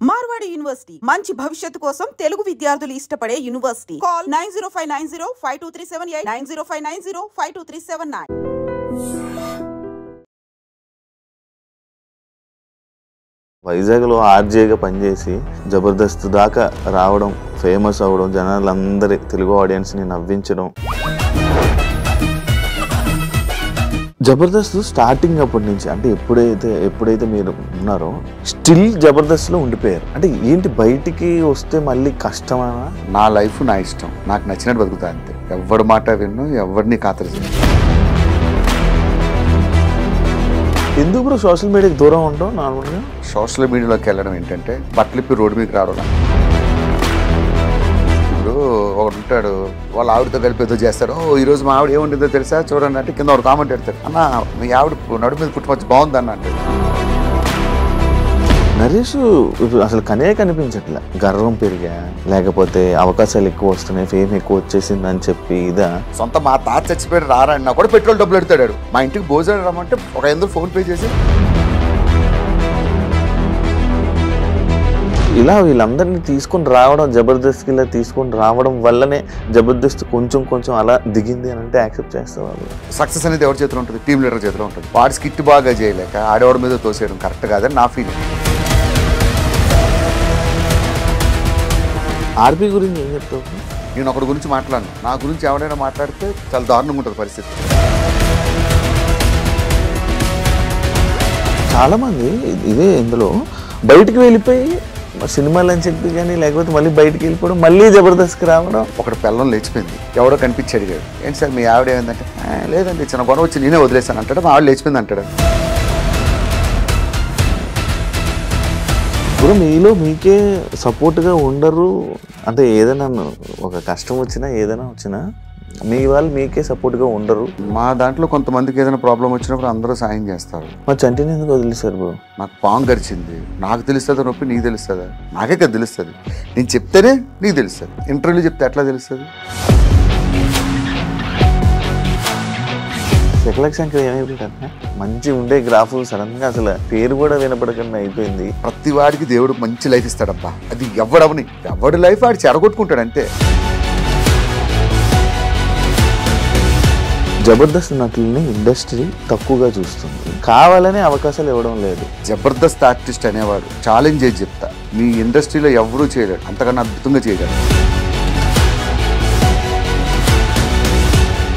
Marwadi university మంచి భవిష్యత్తు కోసం తెలుగు విద్యార్థులు ఇష్టపడే యూనివర్సిటీ. కాల్ 9059052378 9059052379. వైజాగ్లో ఆర్జేగా పనిచేసి జబర్దస్త్ దాకా రావడం, ఫేమస్ అవ్వడం, జనాలందరి తెలుగు ఆడియన్స్ని నవ్వించడం. జబర్దస్త్ స్టార్టింగ్ అప్పటి నుంచి అంటే ఎప్పుడైతే మీరు ఉన్నారో స్టిల్ జబర్దస్త్లో ఉండిపోయారు. అంటే ఏంటి బయటికి వస్తే మళ్ళీ కష్టమా? నా లైఫ్ నా ఇష్టం, నాకు నచ్చినట్టు బతుకుతా అంతే. ఎవరి మాట విన్ను, ఎవరిని ఖాతరు చేయను. ఎందుకు బ్రో సోషల్ మీడియాకి దూరం ఉంటాం? నార్మల్గా సోషల్ మీడియాలోకి వెళ్ళడం ఏంటంటే బట్టలిప్పి రోడ్డు మీదకి రావడం. ఇప్పుడు ఒకడు ఉంటాడు, వాళ్ళ ఆవిడతో కలిపి ఏదో చేస్తాడు. ఈరోజు మా ఆవిడ ఏముంటుందో తెలుసా చూడండి అంటే కింద ఒక కామెంట్ పెడతాడు, అన్న మీ ఆవిడ నడుము మీద పుట్టుకొచ్చి బాగుందన్న అంటే. నరేష్ అసలు కనిపించట్లే. గర్వం పెరిగా, లేకపోతే అవకాశాలు ఎక్కువ వస్తున్నాయి, ఫేమ్ ఎక్కువ వచ్చేసింది అని చెప్పి ఇదా? సొంత మా తాత చచ్చిపోయాడు రారా అన్న కూడా పెట్రోల్ డబ్బులు పెడతాడు. మా ఇంటికి భోజనం రమ్మంటే ఒక 500 ఫోన్ పే చేసి ఇలా వీళ్ళందరినీ తీసుకొని రావడం, జబర్దస్త్కి ఇలా తీసుకొని రావడం వల్లనే జబర్దస్త్ కొంచెం అలా దిగింది అని అంటే యాక్సెప్ట్ చేస్తారు వాళ్ళు. సక్సెస్ అనేది ఎవరి చేతిలో ఉంటుంది? టీమ్ లీడర్ చేతిలో ఉంటుంది. వాడి స్కిట్ బాగా చేయలేక ఆడేవాడి మీద తోసేయడం కరెక్ట్ కాదని నా ఫీలింగ్. ఆర్పీ గురించి ఏం చెప్తావు? నేను ఒకటి గురించి మాట్లాడను, నా గురించి ఎవరైనా మాట్లాడితే చాలా దారుణంగా ఉంటుంది పరిస్థితి. చాలామంది ఇదే ఇందులో బయటికి వెళ్ళిపోయి సినిమాలు అని చెప్పి కానీ, లేకపోతే మళ్ళీ బయటికి వెళ్ళిపోవడం, మళ్ళీ జబర్దస్త్కి రావడం. ఒకటి పెళ్ళం లేచిపోయింది, ఎవడో కనిపించి అడిగాడు, ఏంటి సార్ మీ ఆవిడ ఏమైందంటే, లేదండి చిన్న గొడవ వచ్చి నేనే వదిలేసాను అంటాడు. మా ఆవిడ లేచిపోయింది అంటాడు. ఇప్పుడు మీలో మీకే సపోర్ట్గా ఉండరు అంటే ఏదైనా ఒక కష్టం వచ్చినా ఏదైనా వచ్చినా మీ వాళ్ళు మీకే సపోర్ట్గా ఉండరు. మా దాంట్లో కొంతమందికి ఏదైనా ప్రాబ్లం వచ్చినప్పుడు అందరూ సాయం చేస్తారు. మా చంటిని ఎందుకు వదిలేశారు బ్రో? నాకు పాము గరిచింది, నాకు తెలుస్తుందా నొప్పి నీకు తెలుస్తుందా? నాకే కదా తెలుస్తుంది. నేను చెప్తేనే నీకు తెలుస్తుంది, ఇంటర్వ్యూలో చెప్తే ఎట్లా తెలుస్తుంది? శకలక్ శంకర్ ఏమైపోయిందంటే మంచి ఉండే గ్రాఫ్ సడన్గా అసలు పేరు కూడా వినపడకుండా అయిపోయింది. ప్రతి వాడికి దేవుడు మంచి లైఫ్ ఇస్తాడబ్బా, అది ఎవడి లైఫ్ వాడు చెడగొట్టుకుంటాడు అంతే. జబర్దస్త్ నటుల్ని ఇండస్ట్రీ తక్కువగా చూస్తుంది, కావాలనే అవకాశాలు ఇవ్వడం లేదు. జబర్దస్త్ ఆర్టిస్ట్ అనేవాడు ఛాలెంజ్ చేసి చెప్తా, మీ ఇండస్ట్రీలో ఎవరూ చేయలేడు, అంతకన్నా అద్భుతంగా చేయగలరు.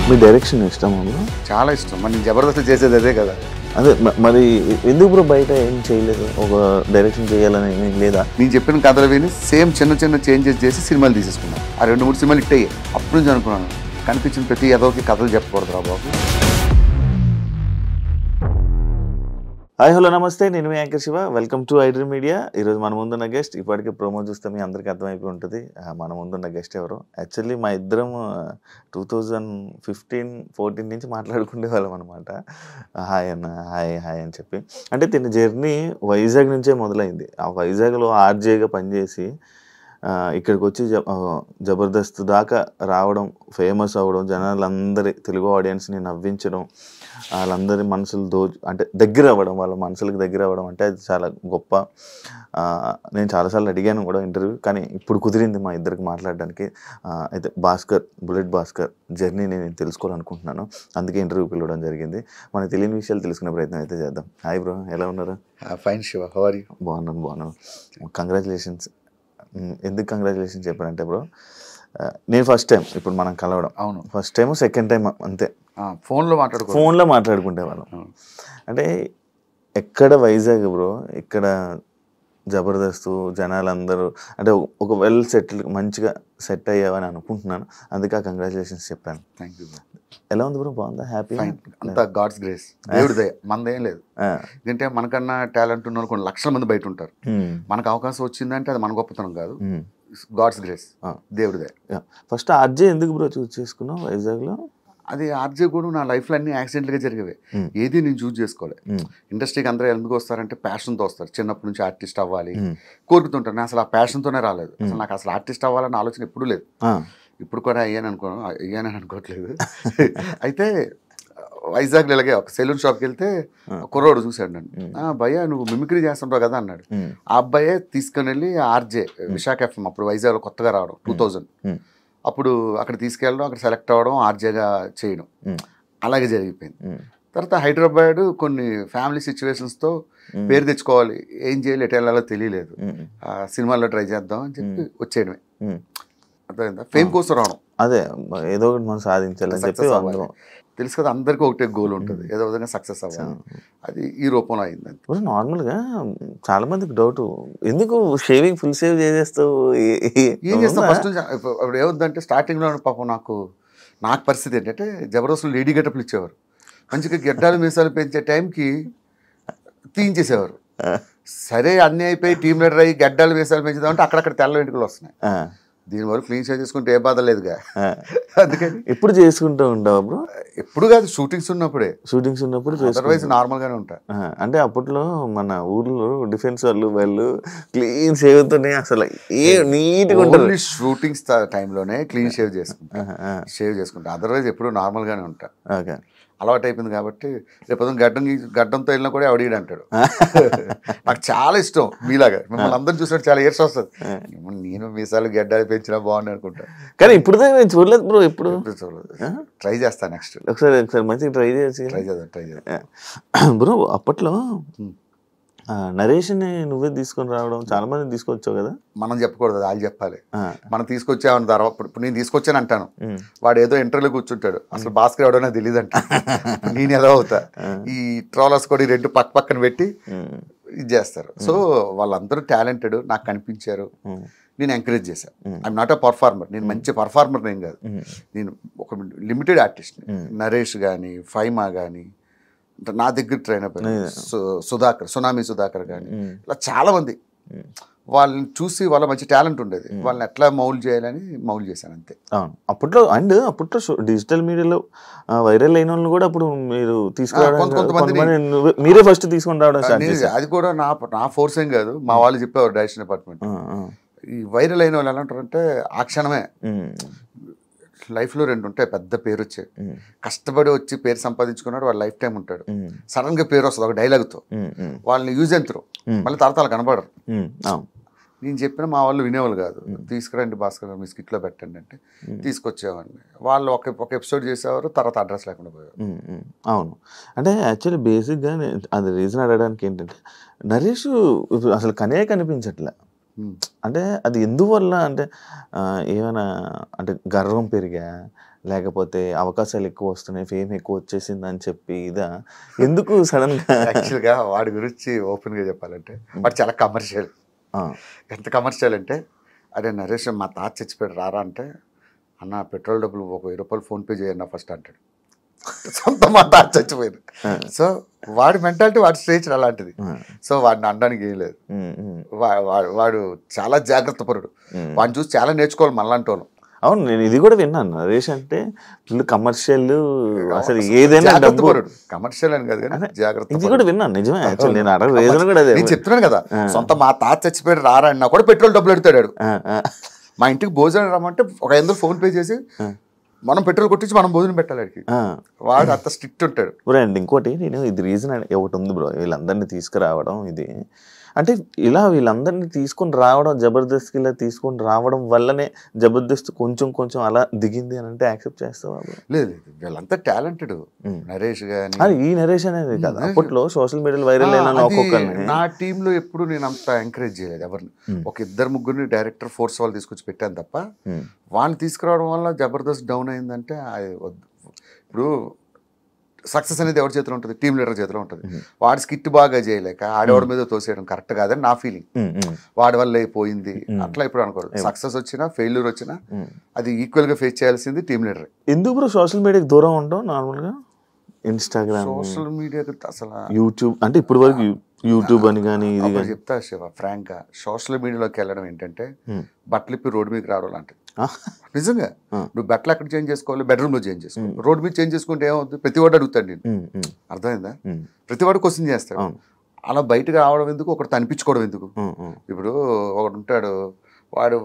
మీ డైరెక్షన్ ఇష్టం అమ్మ? చాలా ఇష్టం. మరి నేను జబర్దస్త్ చేసేది అదే కదా. అదే మరి ఎందుకు బ్రో బయట ఏం చేయలేదు? ఒక డైరెక్షన్ చేయాలని ఏం లేదా? నేను చెప్పిన కథలు విని సేమ్ చిన్న చేంజెస్ చేసి సినిమాలు తీసేసుకున్నాను. ఆ 2-3 సినిమాలు హిట్ అయ్యాయి. అప్పుడు నుంచి అనుకున్నాను, కనిపించిన ప్రతి ఏదోకి కథలు చెప్పకూడదు రా బాబు. హాయ్ హలో నమస్తే, నేను మీ anchor Shiva. Welcome to iDream media. ఈరోజు మన ముందున్న గెస్ట్, ఇప్పటికే ప్రోమో చూస్తే మీ అందరికీ అర్థమైపోయి ఉంటుంది మన ముందున్న గెస్ట్ ఎవరు. యాక్చువల్లీ మా ఇద్దరం 2015-14 నుంచి మాట్లాడుకునే వాళ్ళం అనమాట. హాయ్ అన్న, హాయ్ హాయ్ అని చెప్పి. అంటే తిన జర్నీ వైజాగ్ నుంచే మొదలైంది. ఆ వైజాగ్లో ఆర్జేగా పనిచేసి ఇక్కడికి వచ్చి జబర్దస్త్ దాకా రావడం, ఫేమస్ అవ్వడం, జనాలందరి తెలుగు ఆడియన్స్ని నవ్వించడం, వాళ్ళందరి మనసులు అంటే దగ్గర అవ్వడం, వాళ్ళ మనసులకు దగ్గర అవ్వడం అంటే అది చాలా గొప్ప. నేను చాలాసార్లు అడిగాను కూడా ఇంటర్వ్యూ, కానీ ఇప్పుడు కుదిరింది మా ఇద్దరికి మాట్లాడడానికి. అయితే బుల్లెట్ భాస్కర్ జర్నీ నేను తెలుసుకోవాలనుకుంటున్నాను, అందుకే ఇంటర్వ్యూ పిలవడం జరిగింది. మనకు తెలియని విషయాలు తెలుసుకునే ప్రయత్నం అయితే చేద్దాం. హాయ్ బ్రో, ఎలా ఉన్నారు? Fine Shiva, how are you? బాగున్నాను. కంగ్రాచులేషన్స్. ఎందుకు కంగ్రాచులేషన్స్ చెప్పానంటే బ్రో, నేను ఫస్ట్ టైం ఇప్పుడు మనం కలవడం. అవును, ఫస్ట్ టైం సెకండ్ టైం అంతే. ఫోన్లో మాట్లాడుకుంటే వాళ్ళం. అంటే ఎక్కడ వైజాగ్ బ్రో, ఇక్కడ జబర్దస్త్ జనాలందరూ అంటే ఒక వెల్ సెటిల్ మంచిగా సెట్ అయ్యావని అనుకుంటున్నాను, అందుకే కంగ్రాచులేషన్స్ చెప్పాను. Thank you. ఎలా ఉంది బ్రో? బాగుందా? హ్యాపీ? అంతా గాడ్స్ గ్రేస్, దేవుడి దయ, మనదేం లేదు. ఎందుకంటే మనకన్నా టాలెంట్ ఉన్న కొన్ని లక్షల మంది బయట ఉంటారు. మనకు అవకాశం వచ్చిందంటే అది మన గొప్పతనం కాదు, గాడ్స్ గ్రేస్, దేవుడి దయ. ఫస్ట్ ఆర్జే ఎందుకు బ్రో చూస్ చేసుకున్నావు వైజాగ్లో? అది ఆర్జే కూడా నా లైఫ్లో అన్ని యాక్సిడెంట్గా జరిగేవే, ఏది నేను చూస్ చేసుకోలే. ఇండస్ట్రీకి అందరూ ఎందుకు వస్తారంటే ప్యాషన్తో వస్తారు. చిన్నప్పటి నుంచి ఆర్టిస్ట్ అవ్వాలి కోరుకుతుంటాను. నేను అసలు ఆ ప్యాషన్తోనే రాలేదు. అసలు నాకు అసలు ఆర్టిస్ట్ అవ్వాలన్న ఆలోచన ఎప్పుడూ లేదు. ఇప్పుడు కూడా అయ్యానని అనుకోవట్లేదు. అయితే వైజాగ్లో ఇలాగే ఒక సెలూన్ షాప్కి వెళ్తే కుర్రోడు చూశాడు నన్ను. భయ్యా నువ్వు మిమిక్రీ చేస్తుంటావు కదా అన్నాడు. ఆ అబ్బాయే తీసుకుని వెళ్ళి ఆర్జే విశాఖ ఎఫ్ఎం అప్పుడు వైజాగ్లో కొత్తగా రావడం 2000 అప్పుడు అక్కడ తీసుకెళ్ళడం, అక్కడ సెలెక్ట్ అవ్వడం, ఆర్జేగా చేయడం అలాగే జరిగిపోయింది. తర్వాత హైదరాబాద్ కొన్ని ఫ్యామిలీ సిచ్యువేషన్స్తో పేరు తెచ్చుకోవాలి, ఏం చేయాలి, ఎటు వెళ్ళాలో తెలియలేదు. సినిమాల్లో ట్రై చేద్దాం అని చెప్పి వచ్చేయడమే. అర్థమైందా? ఫేమ్ కోసం రావడం, అదే ఏదో ఒకటి మనం సాధించాలని చెప్పి తెలుసు కదా, అందరికీ ఒకటే గోల్ ఉంటుంది, ఏదో విధంగా సక్సెస్ అవ్వాలి. అది ఈ రూపంలో అయింది. ఇప్పుడు నార్మల్గా చాలా మందికి డౌట్, ఎందుకు షేవింగ్ ఫుల్ షేవ్ చేసేస్తావు, ఏం చేస్తాం ఫస్ట్ నుంచి. ఇప్పుడు ఏమవుతుందంటే స్టార్టింగ్లో పాపం నాకు పరిస్థితి ఏంటంటే జబర్దస్త్లో లేడీ గెటప్లు ఇచ్చేవారు, మంచిగా గెడ్డాలు మీసాలు పెంచే టైంకి తీయించేసేవారు. సరే అన్నీ అయిపోయి టీమ్ లీడర్ అయ్యి గడ్డాలు మీసాలు పెంచుదామంటే అక్కడక్కడ తెల్ల వెంట్రుకలు వస్తున్నాయి. దీనివల్ల క్లీన్ షేవ్ చేసుకుంటే ఏ బాధ లేదుగా. అందుకని ఎప్పుడు చేసుకుంటూ ఉంటావు బ్రో? ఎప్పుడు కాదు, షూటింగ్స్ ఉన్నప్పుడు అదర్వైజ్ నార్మల్గానే ఉంటా. అంటే అప్పట్లో మన ఊర్లో డిఫెన్స్ వాళ్ళు క్లీన్ షేవ్తోనే అసలు నీట్గా ఉంటుంది. షూటింగ్స్ టైంలోనే క్లీన్ షేవ్ చేసుకుంటా, అదర్వైజ్ ఎప్పుడు నార్మల్గానే ఉంటా. అలవాటు అయిపోయింది కాబట్టి రేపు గడ్డంతో వెళ్ళినా కూడా అడిగాడు అంటాడు. నాకు చాలా ఇష్టం మీలాగా, మిమ్మల్ని అందరూ చూసినట్టు చాలా ఏర్స్ వస్తుంది. నేను మీసాలు గడ్డాలు పెంచినా బాగుంది అనుకుంటా, కానీ ఇప్పుడు చూడలేదు బ్రో. ఎప్పుడు ట్రై చేస్తాను, నెక్స్ట్ ఒకసారి మంచిగా ట్రై చేద్దాం బ్రో. అప్పట్లో నరేష్ని నువ్వే తీసుకొని రావడం, చాలా మంది తీసుకొచ్చావు కదా. మనం చెప్పకూడదు, వాళ్ళు చెప్పాలి. మనం తీసుకొచ్చామని తర్వాత ఇప్పుడు నేను తీసుకొచ్చాను అంటాను, వాడు ఏదో ఇంటర్వ్యూలో కూర్చుంటాడు, అసలు భాస్కర్ ఎవడో నాకు తెలియదు అంట. నేను ఎలా అవుతా, ఈ ట్రోలర్స్ కూడా రెండు పక్కన పెట్టి ఇది చేస్తారు. సో వాళ్ళందరూ టాలెంటెడ్ నాకు కనిపించారు, నేను ఎంకరేజ్ చేశాను. ఐఎమ్ నాట్ అ పర్ఫార్మర్, నేను మంచి పర్ఫార్మర్ ఏం కాదు, నేను ఒక లిమిటెడ్ ఆర్టిస్ట్. నరేష్ కానీ ఫైమా కానీ నా దగ్గర ట్రైన్ అయిపోయింది, సునామీ సుధాకర్ కానీ ఇలా చాలా మంది. వాళ్ళని చూసి వాళ్ళ మంచి టాలెంట్ ఉండేది, వాళ్ళని ఎట్లా మౌల్డ్ చేయాలని మౌల్డ్ చేశాను అంతే. అప్పట్లో డిజిటల్ మీడియాలో వైరల్ అయిన వాళ్ళని కూడా అప్పుడు మీరు తీసుకురావడం, మీరే ఫస్ట్ తీసుకొని రావడం. అది కూడా నా ఫోర్స్ ఏం కాదు, మా వాళ్ళు చెప్పేవారు డైరెక్షన్ డిపార్ట్మెంట్. ఈ వైరల్ అయిన వాళ్ళు ఎలా ఉంటారంటే ఆ క్షణమే లైఫ్లో రెండు ఉంటాయి, పెద్ద పేరు వచ్చే కష్టపడి వచ్చి పేరు సంపాదించుకున్నాడు, వాడు లైఫ్ టైం ఉంటాడు. సడన్ గా పేరు వస్తుంది ఒక డైలాగ్తో, వాళ్ళని యూజ్ ఎంతరు మళ్ళీ తరతాలు కనబడరు. నేను చెప్పిన మా వాళ్ళు వినేవాళ్ళు కాదు, తీసుకురండి భాస్కర్ మీ స్కిట్లో పెట్టండి అంటే తీసుకొచ్చేవాడిని. వాళ్ళు ఒక ఎపిసోడ్ చేసేవారు, తర్వాత అడ్రస్ లేకుండా పోయేవారు. అవును, అంటే యాక్చువల్లీ బేసిక్గా అది రీజన్ అడగడానికి ఏంటంటే నరేష్ అసలు కనిపించట్లే. అంటే అది ఎందువల్ల అంటే ఏమైనా అంటే గర్వం పెరిగా, లేకపోతే అవకాశాలు ఎక్కువ వస్తున్నాయి, ఫేమ్ ఎక్కువ వచ్చేసింది అని చెప్పి ఇదా, ఎందుకు సడన్ గా? యాక్చువల్గా వాడి గురించి ఓపెన్ గా చెప్పాలంటే వాడు చాలా కమర్షియల్. ఎంత కమర్షియల్ అంటే, అరే నరేష్ మా తాత చచ్చిపోయాడు రారా అంటే, అన్న పెట్రోల్ డబ్బులు ఒక 1000 రూపాయలు ఫోన్పే చేయన్న ఫస్ట్ అంటాడు. సొంత మా తాత చచ్చిపోయింది. సో వాడి మెంటాలిటీ, వాడి స్టేజ్ అలాంటిది. సో వాడిని అనడానికి ఏం లేదు. వాడు చాలా జాగ్రత్త పరుడు, వాడిని చూసి చాలా నేర్చుకోవాలి మనలాంటి వాళ్ళు. అవును, నేను ఇది కూడా విన్నాను, నరేష్ అంటే ఫుల్ కమర్షియల్, అసలు ఏదైనా కమర్షియల్ అని కాదు కానీ జాగ్రత్త, ఇది కూడా విన్నాను. నిజమే, నేను చెప్తున్నాను కదా, సొంత మా తాత చచ్చిపోయాడు రారా అన్నా కూడా పెట్రోల్ డబ్బులు ఎడతాడు. మా ఇంటికి భోజనం రమ్మంటే ఒక 500 ఫోన్ పే చేసి మనం పెట్రోల్ కొట్టించి మనం భోజనం పెట్టాలి. వాడు అంత స్ట్రిక్ట్ ఉంటాడు. అండ్ ఇంకోటి నేను ఇది రీజన్ ఒకటి ఉంది బ్రో, వీళ్ళందరినీ తీసుకురావడం ఇది అంటే ఇలా వీళ్ళందరినీ తీసుకొని రావడం, జబర్దస్త్కి ఇలా తీసుకొని రావడం వల్లనే జబర్దస్త్ కొంచెం అలా దిగింది అని అంటే యాక్సెప్ట్ చేస్తావా? లేదు, వీళ్ళంతా టాలెంటెడ్. నరేష్ గాని, ఈ నరేష్ అనేది కదా అప్పట్లో సోషల్ మీడియాలో వైరల్ అయిన ఒక్కొక్కరిని. నా టీంలో ఎప్పుడు నేను అంత ఎంకరేజ్ చేయలేదు ఎవరిని. ఒక 2-3 డైరెక్టర్ ఫోర్స్ వాళ్ళు తీసుకొచ్చి పెట్టాను తప్ప, వాళ్ళని తీసుకురావడం వల్ల జబర్దస్త్ డౌన్ అయిందంటే ఇప్పుడు సక్సెస్ అనేది ఎవరి చేతిలో ఉంటుంది? టీమ్ లీడర్ చేతిలో ఉంటుంది. వాడి స్కిట్ బాగా చేయలేక ఆడవాడి మీద తోసేయడం కరెక్ట్ కాదని నా ఫీలింగ్. వాడి వల్ల అయిపోయింది అట్లా ఇప్పుడు అనుకోరు. సక్సెస్ వచ్చినా ఫెయిల్యూర్ వచ్చినా అది ఈక్వల్ గా ఫేస్ చేయాల్సింది టీమ్ లీడర్. ఎందుకు బ్రో సోషల్ మీడియాకి దూరం ఉంటాం? నార్మల్ గా ఇన్స్టాగ్రామ్, సోషల్ మీడియా అసలు యూట్యూబ్ అంటే ఇప్పుడు వరకు యూట్యూబ్ అని కానీ ఇది చెప్తా శివ ఫ్రాంక్ గా, సోషల్ మీడియాలోకి వెళ్ళడం ఏంటంటే బట్టలు ఇప్పి రోడ్డు మీదకి రావడం లాంటిది. నిజంగా నువ్వు బట్టలు ఎక్కడ చేంజ్ చేసుకోవాలి? బెడ్రూమ్ లో చేంజ్ చేసుకోవాలి. రోడ్డు మీద చేంజ్ చేసుకుంటే ఏమవుతుంది? ప్రతి వాడు అడుగుతాడు, నేను అర్థమైందా? ప్రతి వాడు క్వశ్చన్ చేస్తాడు. అలా బయటకు రావడం ఎందుకు, ఒకటి అనిపించుకోవడం ఎందుకు? ఇప్పుడు ఒకడు ఉంటాడు, వాడు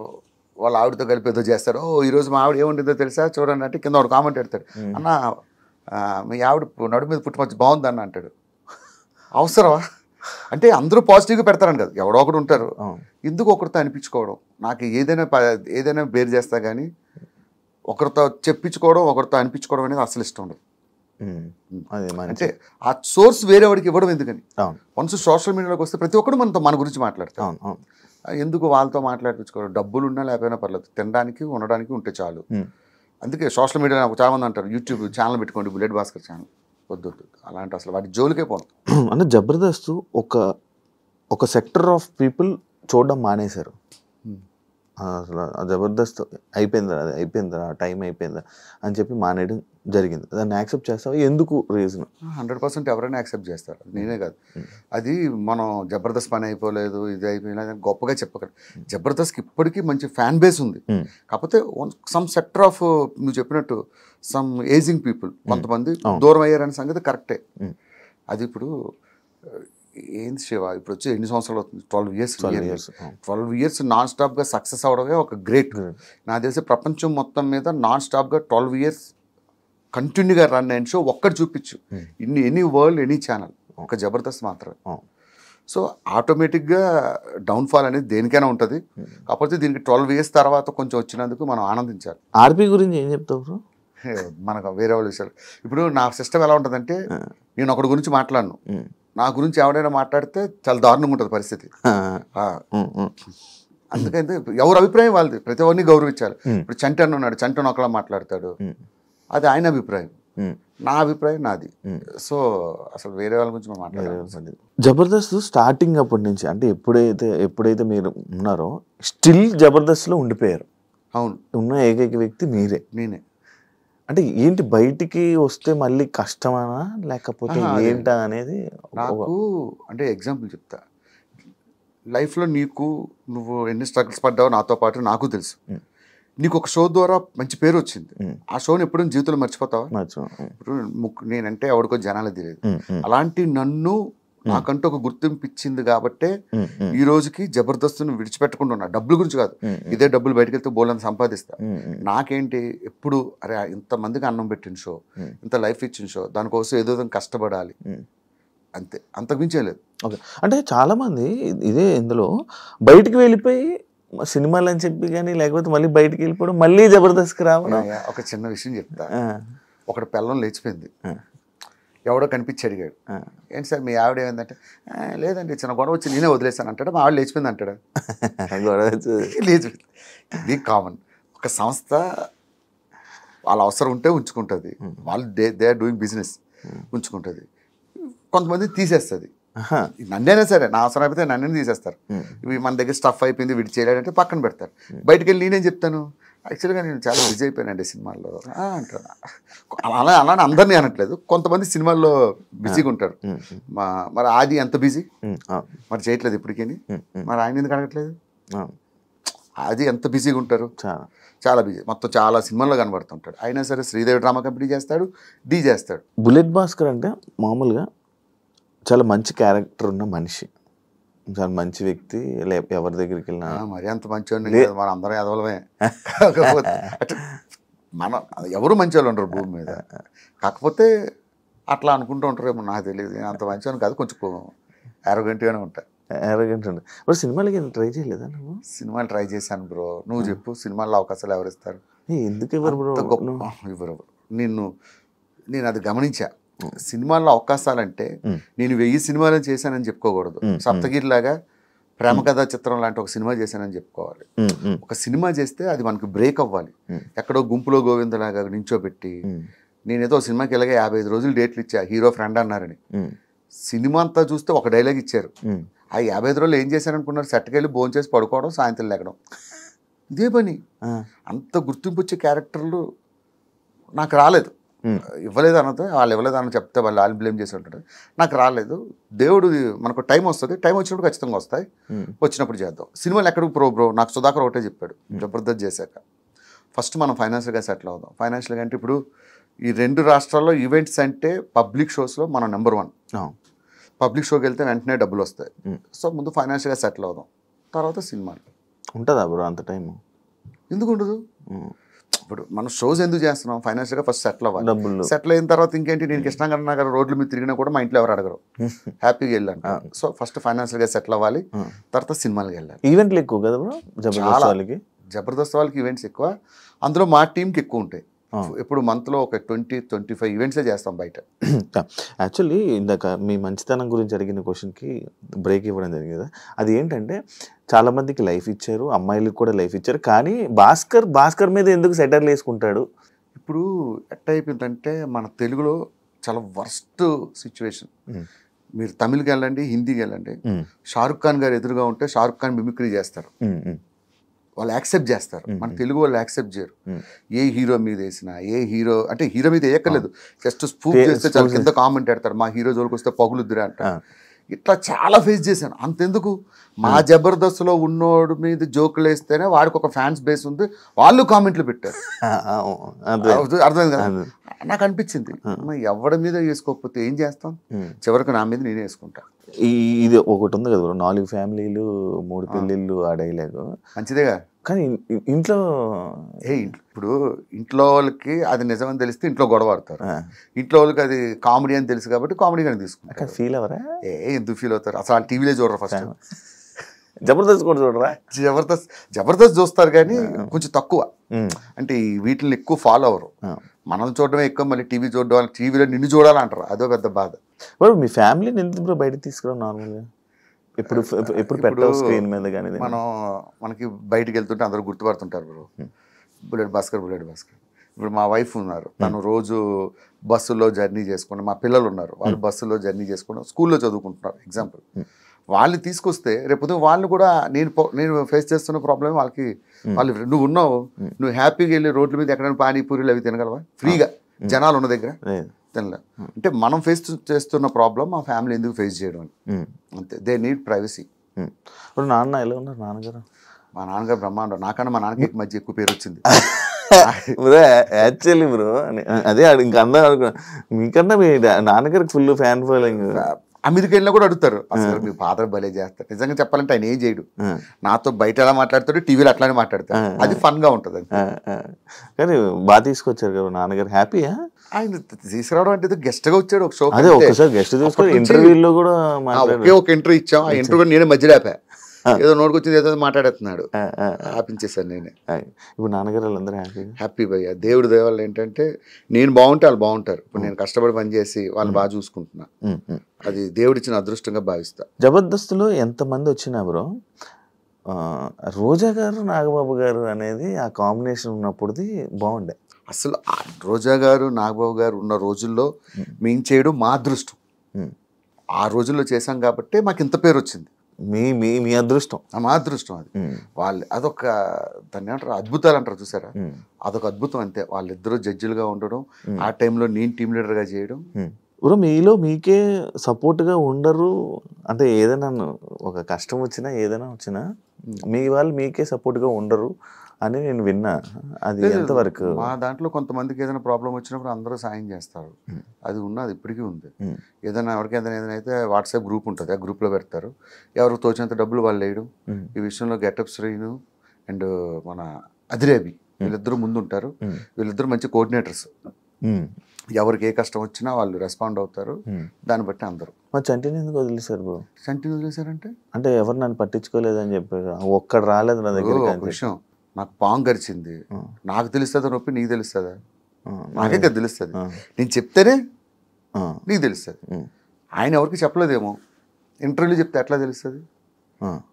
వాళ్ళ ఆవిడతో కలిపి ఏదో చేస్తాడు, ఓ ఈరోజు మా ఆవిడ ఏముంటుందో తెలుసా చూడండి అంటే కింద ఒక కామెంట్ పెడతాడు, అన్న మీ ఆవిడ నడు మీద పుట్టుకొచ్చి బాగుందని అంటాడు. అవసరమా? అంటే అందరూ పాజిటివ్గా పెడతారని కదా, ఎవడో ఒకడు ఉంటారు. ఎందుకు ఒకరితో అనిపించుకోవడం? నాకు ఏదైనా బేర్ చేస్తా కానీ ఒకరితో చెప్పించుకోవడం, ఒకరితో అనిపించుకోవడం అనేది అసలు ఇష్టం ఉండదు. అంటే ఆ సోర్స్ వేరే వాడికి ఇవ్వడం ఎందుకని. వన్స్ సోషల్ మీడియాలోకి వస్తే ప్రతి ఒక్కరు మన గురించి మాట్లాడతాం. ఎందుకు వాళ్ళతో మాట్లాడించుకోవడం? డబ్బులు ఉన్నా లేకపోయినా పర్లేదు, తినడానికి ఉండడానికి ఉంటే చాలు. అందుకే సోషల్ మీడియా చాలా మంది అంటారు యూట్యూబ్ ఛానల్ పెట్టుకోండి, బుల్లెట్ భాస్కర్ ఛానల్. వద్దు అలాంటి అసలు వాటి జోలికే పోను. అంటే జబర్దస్త్ ఒక సెక్టర్ ఆఫ్ పీపుల్ చూడడం మానేశారు. అసలు జబర్దస్త్ అయిపోయిందా టైం అయిపోయిందా అని చెప్పి మానేయడం జరిగింది. దాన్ని యాక్సెప్ట్ చేస్తావా? ఎందుకు రీజన్? 100% ఎవరైనా యాక్సెప్ట్ చేస్తారు, నేనే కాదు. అది మనం జబర్దస్త్ పని అయిపోలేదు, ఇది అయిపోయినా గొప్పగా చెప్పగలరు. జబర్దస్త్కి ఇప్పటికీ మంచి ఫ్యాన్ బేస్ ఉంది. కాకపోతే సమ్ సెక్టర్ ఆఫ్ నువ్వు చెప్పినట్టు సమ్ ఏజింగ్ పీపుల్ కొంతమంది దూరం అయ్యారనే సంగతి కరెక్టే. అది ఇప్పుడు ఏంది శివ, ఇప్పుడు వచ్చి ఎన్ని సంవత్సరాలు అవుతుంది? 12 years. 12 years నాన్ స్టాప్గా సక్సెస్ అవడమే ఒక గ్రేట్. నాకు తెలిసి ప్రపంచం మొత్తం మీద నాన్ స్టాప్గా 12 years కంటిన్యూగా రన్ అయిన షో ఒక్కటి చూపించు, ఎనీ వరల్డ్ ఎనీ ఛానల్, ఒక జబర్దస్త్ మాత్రమే. సో ఆటోమేటిక్గా డౌన్ఫాల్ అనేది దేనికైనా ఉంటుంది. కాకపోతే దీనికి 12 years తర్వాత కొంచెం వచ్చినందుకు మనం ఆనందించాలి. ఆర్పీ గురించి ఏం చెప్తావు బ్రో? మనకు వేరే వాళ్ళ విషయాలు. ఇప్పుడు నా సిస్టమ్ ఎలా ఉంటుందంటే, నేను ఒకటి గురించి మాట్లాడను, నా గురించి ఎవరైనా మాట్లాడితే చాలా దారుణంగా ఉంటుంది పరిస్థితి. అందుకని ఎవరి అభిప్రాయం వాళ్ళది, ప్రతి ఒక్కరిని గౌరవించాలి. ఇప్పుడు చంటన్ ఉన్నాడు, చంటన్ ఒకలా మాట్లాడతాడు, అది ఆయన అభిప్రాయం, నా అభిప్రాయం నాది. సో అసలు వేరే వాళ్ళ గురించి మనం మాట్లాడాలి. జబర్దస్త్ స్టార్టింగ్ అప్పటి నుంచి, అంటే ఎప్పుడైతే మీరు ఉన్నారో స్టిల్ జబర్దస్త్లో ఉండిపోయారు. అవును, ఉన్న ఏకైక వ్యక్తి నేనే. అంటే ఏంటి, బయటికి వస్తే మళ్ళీ కష్టమనా లేకపోతే ఏంటా అనేది నాకు అంటే ఎగ్జాంపుల్ చెప్తా. లైఫ్లో నువ్వు ఎన్ని స్ట్రగుల్స్ పడ్డావో నాతో పాటు నాకు తెలుసు. నీకు ఒక షో ద్వారా మంచి పేరు వచ్చింది, ఆ షోని ఎప్పుడైనా జీవితంలో మర్చిపోతావా? ఇప్పుడు నేనంటే ఎవరికో జనాలు తెలియదు, అలాంటి నన్ను నాకంటూ ఒక గుర్తింపు ఇచ్చింది కాబట్టే ఈ రోజుకి జబర్దస్త్ను విడిచిపెట్టకుండా ఉన్నా. డబ్బుల గురించి కాదు, ఇదే డబ్బులు బయటకు వెళ్తే బోల్ని సంపాదిస్తా. నాకేంటి ఎప్పుడు అరే ఇంతమందికి అన్నం పెట్టిన షో, ఇంత లైఫ్ ఇచ్చిన షో, దానికోసం ఏదో కష్టపడాలి అంతే, అంతకుమించే లేదు. ఓకే, అంటే చాలా మంది ఇదే ఇందులో బయటికి వెళ్ళిపోయి సినిమాలు అని చెప్పి కానీ లేకపోతే మళ్ళీ బయటికి వెళ్ళిపోవడం, మళ్ళీ జబర్దస్త్కి రావడం. ఒక చిన్న విషయం చెప్తా. ఒకటి పెళ్ళం లేచిపోయింది, ఎవడో కనిపించి అడిగాడు, ఏంటి సార్ మీ ఆవిడ ఏమైందంటే, లేదండి చిన్న గొడవ వచ్చి నేనే వదిలేస్తాను అంటాడు. మా ఆవిడ లేచిపోయింది అంటాడు. గొడవ లేచిపోయింది, ఇది కామన్. ఒక సంస్థ వాళ్ళ అవసరం ఉంటే ఉంచుకుంటుంది, వాళ్ళు దే ఆర్ డూయింగ్ బిజినెస్ ఉంచుకుంటుంది. కొంతమంది తీసేస్తుంది, నన్నైనా సరే నా అవసరం అయిపోతే నన్ను తీసేస్తారు. ఇవి మన దగ్గర స్టఫ్ అయిపోయింది వీడి చేయలేదంటే పక్కన పెడతారు. బయటకు వెళ్ళి నేనేం చెప్తాను, యాక్చువల్గా నేను చాలా బిజీ అయిపోయానండి సినిమాల్లో అంటాను. అలానే అందరినీ అనట్లేదు, కొంతమంది సినిమాల్లో బిజీగా ఉంటారు. మరి ఆది ఎంత బిజీ, మరి చేయట్లేదు ఇప్పటికీ, మరి ఆయన ఎందుకు అడగట్లేదు? అది ఎంత బిజీగా ఉంటారు, చాలా బిజీ, మొత్తం చాలా సినిమాల్లో కనబడుతుంటాడు. అయినా సరే శ్రీదేవి డ్రామా కంపెనీ చేస్తాడు, డీ చేస్తాడు. బుల్లెట్ భాస్కర్ అంటే మామూలుగా చాలా మంచి క్యారెక్టర్ ఉన్న మనిషి, చాలా మంచి వ్యక్తి. ఎవరి దగ్గరికి వెళ్ళినా మరి అంత మంచివాడిని మన అందరం ఎదవలమే. కాకపోతే మనం ఎవరు మంచి వాళ్ళు ఉండరు భూమి మీద, కాకపోతే అట్లా అనుకుంటూ ఉంటారేమో, నాకు తెలియదు. నేను అంత మంచివాడిని కాదు, కొంచెం యారోగెంట్గానే ఉంటా. యారోగెంట్ ఉంటుంది. మరి సినిమాలకి ట్రై చేయలేదా నువ్వు? సినిమాలు ట్రై చేశాను బ్రో. నువ్వు చెప్పు, సినిమాల్లో అవకాశాలు ఎవరు ఇస్తారు? ఎందుకు ఇవ్వరు బ్రో? ఇవ్వరు. నేను అది గమనించా. సినిమాల్లో అవకాశాలంటే నేను 1000 సినిమాలను చేశానని చెప్పుకోకూడదు. సప్తగిరిలాగా ప్రేమ కథా చిత్రం లాంటి ఒక సినిమా చేశానని చెప్పుకోవాలి. ఒక సినిమా చేస్తే అది మనకు బ్రేక్ అవ్వాలి. ఎక్కడో గుంపులో గోవిందలాగా నించోబెట్టి, నేనేదో సినిమాకి ఇలాగే 55 రోజులు డేట్లు ఇచ్చా, హీరో ఫ్రెండ్ అన్నారని. సినిమా అంతా చూస్తే ఒక డైలాగ్ ఇచ్చారు. ఆ 55 రోజులు ఏం చేశారనుకున్నారు? సెట్కి వెళ్ళి భోజనం చేసి పడుకోవడం, సాయంత్రం లేకడం, ఇదే పని. అంత గుర్తింపు వచ్చే క్యారెక్టర్లు నాకు రాలేదు. ఇవ్వలేదు అన్నది వాళ్ళు ఇవ్వలేదు అన్న చెప్తే వాళ్ళు బ్లేమ్ చేసి ఉంటాడు. నాకు రాలేదు. దేవుడు మనకు టైం వస్తుంది, టైం వచ్చినప్పుడు ఖచ్చితంగా వస్తాయి, వచ్చినప్పుడు చేద్దాం. సినిమాలు ఎక్కడికి బ్రో నాకు సుధాకర్ ఒకటే చెప్పాడు జబర్దస్త్ చేశాక, ఫస్ట్ మనం ఫైనాన్షియల్గా సెటిల్ అవుదాం. ఫైనాన్షియల్గా అంటే ఇప్పుడు ఈ 2 రాష్ట్రాల్లో ఈవెంట్స్ అంటే పబ్లిక్ షోస్లో మనం నెంబర్ 1. పబ్లిక్ షోకి వెళ్తే వెంటనే డబ్బులు వస్తాయి. సో ముందు ఫైనాన్షియల్గా సెటిల్ అవుదాం, తర్వాత సినిమాలు. ఉంటుందా బ్రో అంత టైం? ఎందుకు ఉండదు? ఇప్పుడు మనం షోస్ ఎందుకు చేస్తున్నాం, ఫైనాన్షియల్గా ఫస్ట్ సెటిల్ అవ్వాలి. డబ్బులు సెటిల్ అయిన తర్వాత ఇంకేంటి, నేను కృష్ణ గారు రోడ్ల మీద తిరిగినా కూడా మా ఇంట్లో ఎవరు అడగరు, హ్యాపీగా వెళ్ళాను. సో ఫస్ట్ ఫైనాన్షియల్గా సెటిల్ అవ్వాలి, తర్వాత సినిమాలకి వెళ్ళాలి. ఈవెంట్లు ఎక్కువ కదా బ్రో జబర్దస్త్ వాళ్ళకి? జబర్దస్త్ వాళ్ళకి ఈవెంట్స్ ఎక్కువ, అందులో మా టీంకి ఎక్కువ ఉంటాయి. ఇప్పుడు మంత్లో ఒక 20-25 ఈవెంట్సే చేస్తాం బయట. యాక్చువల్లీ ఇందాక మీ మంచితనం గురించి అడిగిన క్వశ్చన్కి బ్రేక్ ఇవ్వడం జరిగింది కదా, అది ఏంటంటే చాలా మందికి లైఫ్ ఇచ్చారు, అమ్మాయిలకు కూడా లైఫ్ ఇచ్చారు, కానీ భాస్కర్ మీద ఎందుకు సెటర్లు వేసుకుంటాడు? ఇప్పుడు ఎట్ట అయిపోయిందంటే మన తెలుగులో చాలా వర్స్ట్ సిచ్యువేషన్. మీరు తమిళ్కి వెళ్ళండి, హిందీకి వెళ్ళండి, షారుఖ్ ఖాన్ గారు ఎదురుగా ఉంటే షారుఖ్ ఖాన్ మిమిక్రీ చేస్తారు, వాళ్ళు యాక్సెప్ట్ చేస్తారు. మన తెలుగు వాళ్ళు యాక్సెప్ట్ చేయరు. ఏ హీరో మీద వేసినా, ఏ హీరో అంటే హీరో మీద వేయక్కర్లేదు, జస్ట్ స్పూఫ్ చేస్తే చాలా కింద కామెంట్ పెడతారు, మా హీరో జోలికి వస్తే పగులుద్దురా అంటారు. ఇట్లా చాలా ఫేస్ చేశాను. అంతెందుకు, మా జబర్దస్త్లో ఉన్నోడు మీద జోకులు వేస్తేనే వాడికి ఒక ఫ్యాన్స్ బేస్ ఉంది, వాళ్ళు కామెంట్లు పెట్టారు. అర్థమైంది కదా. నాకు అనిపించింది ఎవడి మీద వేసుకోకపోతే ఏం చేస్తాం, చివరికి నా మీద నేనే వేసుకుంటా. ఇది ఒకటి ఉంది కదా 4 ఫ్యామిలీలు 3 పెళ్ళిళ్ళు ఆ డైలాగ్ మంచిదేగా, కానీ ఇంట్లో ఇప్పుడు ఇంట్లో వాళ్ళకి అది నిజమని తెలిస్తే ఇంట్లో గొడవ ఆడతారు, ఇంట్లో వాళ్ళకి అది కామెడీ అని తెలుసు కాబట్టి కామెడీగానే తీసుకుంటారు. ఫీల్ అవరా? ఎందుకు ఫీల్ అవుతారు, అసలు వాళ్ళు టీవీలో చూడరు, ఫస్ట్ జబర్దస్త్ కూడా చూడరా? జబర్దస్త్ చూస్తారు కానీ కొంచెం తక్కువ, అంటే వీటిని ఎక్కువ ఫాలో అవ్వరు. మనం చూడడమే ఎక్కువ, మళ్ళీ టీవీ చూడడం, టీవీలో నిన్ను చూడాలంటారు, అదో పెద్ద బాధ. మీ ఫ్యామిలీని ఎందుకు బయటకు తీసుకురావు నార్మల్గా? ఎప్పుడు పెట్టావు స్క్రీన్ మీద కానీ? మనకి బయటకు వెళ్తుంటే అందరూ గుర్తుపడుతుంటారు బ్రో, బుల్లెట్ భాస్కర్. ఇప్పుడు మా వైఫ్ ఉన్నారు, తను రోజు బస్సులో జర్నీ చేసుకుని, మా పిల్లలు ఉన్నారు, వాళ్ళు బస్సులో జర్నీ చేసుకుని స్కూల్లో చదువుకుంటున్నారు ఎగ్జాంపుల్. వాళ్ళని తీసుకొస్తే రేపు వాళ్ళు కూడా నేను ఫేస్ చేస్తున్న ప్రాబ్లం వాళ్ళకి, వాళ్ళు నువ్వు ఉన్నావు, నువ్వు హ్యాపీగా వెళ్ళి రోడ్ల మీద ఎక్కడైనా పానీపూరీలు అవి తినగలవా ఫ్రీగా, జనాలు ఉన్న దగ్గర తినలే. అంటే మనం ఫేస్ చేస్తున్న ప్రాబ్లం మా ఫ్యామిలీ ఎందుకు ఫేస్ చేయడం అని, అంతే. They need privacy. నాన్న ఎలా ఉన్నారు? నాన్నగారు? మా నాన్నగారు బ్రహ్మాండం, నాకన్నా మా నాన్నకి మధ్య ఎక్కువ పేరు వచ్చింది. బ్రో యాక్చువల్లీ బ్రో అదే ఇంకా అందరూ అనుకున్నా, మీకన్నా మీ నాన్నగారికి ఫుల్ ఫ్యాన్ ఫాలోయింగ్. అమెరికా వెళ్ళినా కూడా అడుగుతారు, అసలు మీ ఫాదర్ భలే చేస్తారు. నిజంగా చెప్పాలంటే ఆయన ఏం చేయడు, నాతో బయట ఎలా మాట్లాడతాడు, టీవీలో అట్లానే మాట్లాడతాడు, అది ఫన్ గా ఉంటుంది. కానీ బాగా తీసుకొచ్చారు కదా నాన్నగారు, హ్యాపీయా? ఆయన తీసుకురావడం అంటే గెస్ట్ గా వచ్చాడు ఒక షో, అదే ఒకసారి గెస్ట్ తీసుకొని ఇంటర్వ్యూలో కూడా ఒక ఇంటర్వ్యూ ఇచ్చాం, ఆ ఇంటర్వ్యూ నేనే మధ్యలో ఆపా, ఏదో నోటుకొచ్చింది ఏదో మాట్లాడేస్తున్నాడు, ఆపించేసాను నేనే. ఇప్పుడు నాన్నగారు వాళ్ళందరూ హ్యాపీ భయ్య, దేవుడి దేవాళ్ళు ఏంటంటే నేను బాగుంటే వాళ్ళు బాగుంటారు. ఇప్పుడు నేను కష్టపడి పనిచేసి వాళ్ళు బాగా చూసుకుంటున్నా, అది దేవుడిచ్చిన అదృష్టంగా భావిస్తా. జబర్దస్త్లో ఎంతమంది వచ్చినా బ్రో, రోజా గారు నాగబాబు గారు అనేది ఆ కాంబినేషన్ ఉన్నప్పుడుది బాగుండే. అసలు రోజా గారు నాగబాబు గారు ఉన్న రోజుల్లో మేము చేయడం మా అదృష్టం. ఆ రోజుల్లో చేశాం కాబట్టి మాకు ఇంత పేరు వచ్చింది. మీ అదృష్టం, మా అదృష్టం అది. వాళ్ళు అదొక దాన్ని ఏమంటారు, అద్భుతాలు అంటారు చూసారా, అదొక అద్భుతం అంతే. వాళ్ళిద్దరూ జడ్జిలుగా ఉండడం, ఆ టైంలో నేను టీం లీడర్గా చేయడం. బ్రో మీలో మీకే సపోర్ట్గా ఉండరు అంటే, ఏదైనా ఒక కష్టం వచ్చినా ఏదైనా వచ్చినా మీ వాళ్ళు మీకే సపోర్ట్గా ఉండరు అని నేను విన్నా, అది ఎంతవరకు? మా దాంట్లో కొంతమందికి ఏదైనా ప్రాబ్లం వచ్చినప్పుడు అందరూ సాయం చేస్తారు, అది ఉన్నది ఇప్పటికీ ఉంది. ఏదైనా ఎవరికైనా ఏదైనా అయితే వాట్సాప్ గ్రూప్ ఉంటుంది, ఆ గ్రూప్లో పెడతారు, ఎవరికి తోచినంత డబ్బులు వాళ్ళు వేయడం. ఈ విషయంలో గెటప్ శ్రీను అండ్ మన అదిరేబి వీళ్ళిద్దరూ ముందు ఉంటారు, వీళ్ళిద్దరూ మంచి కోఆర్డినేటర్స్. ఎవరికి ఏ కష్టం వచ్చినా వాళ్ళు రెస్పాండ్ అవుతారు, దాన్ని బట్టి అందరూ. మా చంటిని ఎందుకు వదిలేశారు బ్రో? చంటిని వదిలేశారంటే అంటే ఎవరు నన్ను పట్టించుకోలేదని చెప్పారు, ఒక్కడు రాలేదు నా దగ్గర. విషయం, నాకు పాము గరిచింది, నాకు తెలుస్తుందా నొప్పి, నీకు తెలుస్తుందా? నాకే కదా తెలుస్తుంది, నేను చెప్తేనే నీకు తెలుస్తుంది. ఆయన ఎవరికి చెప్పలేదేమో, ఇంటర్వ్యూలో చెప్తే ఎట్లా తెలుస్తుంది?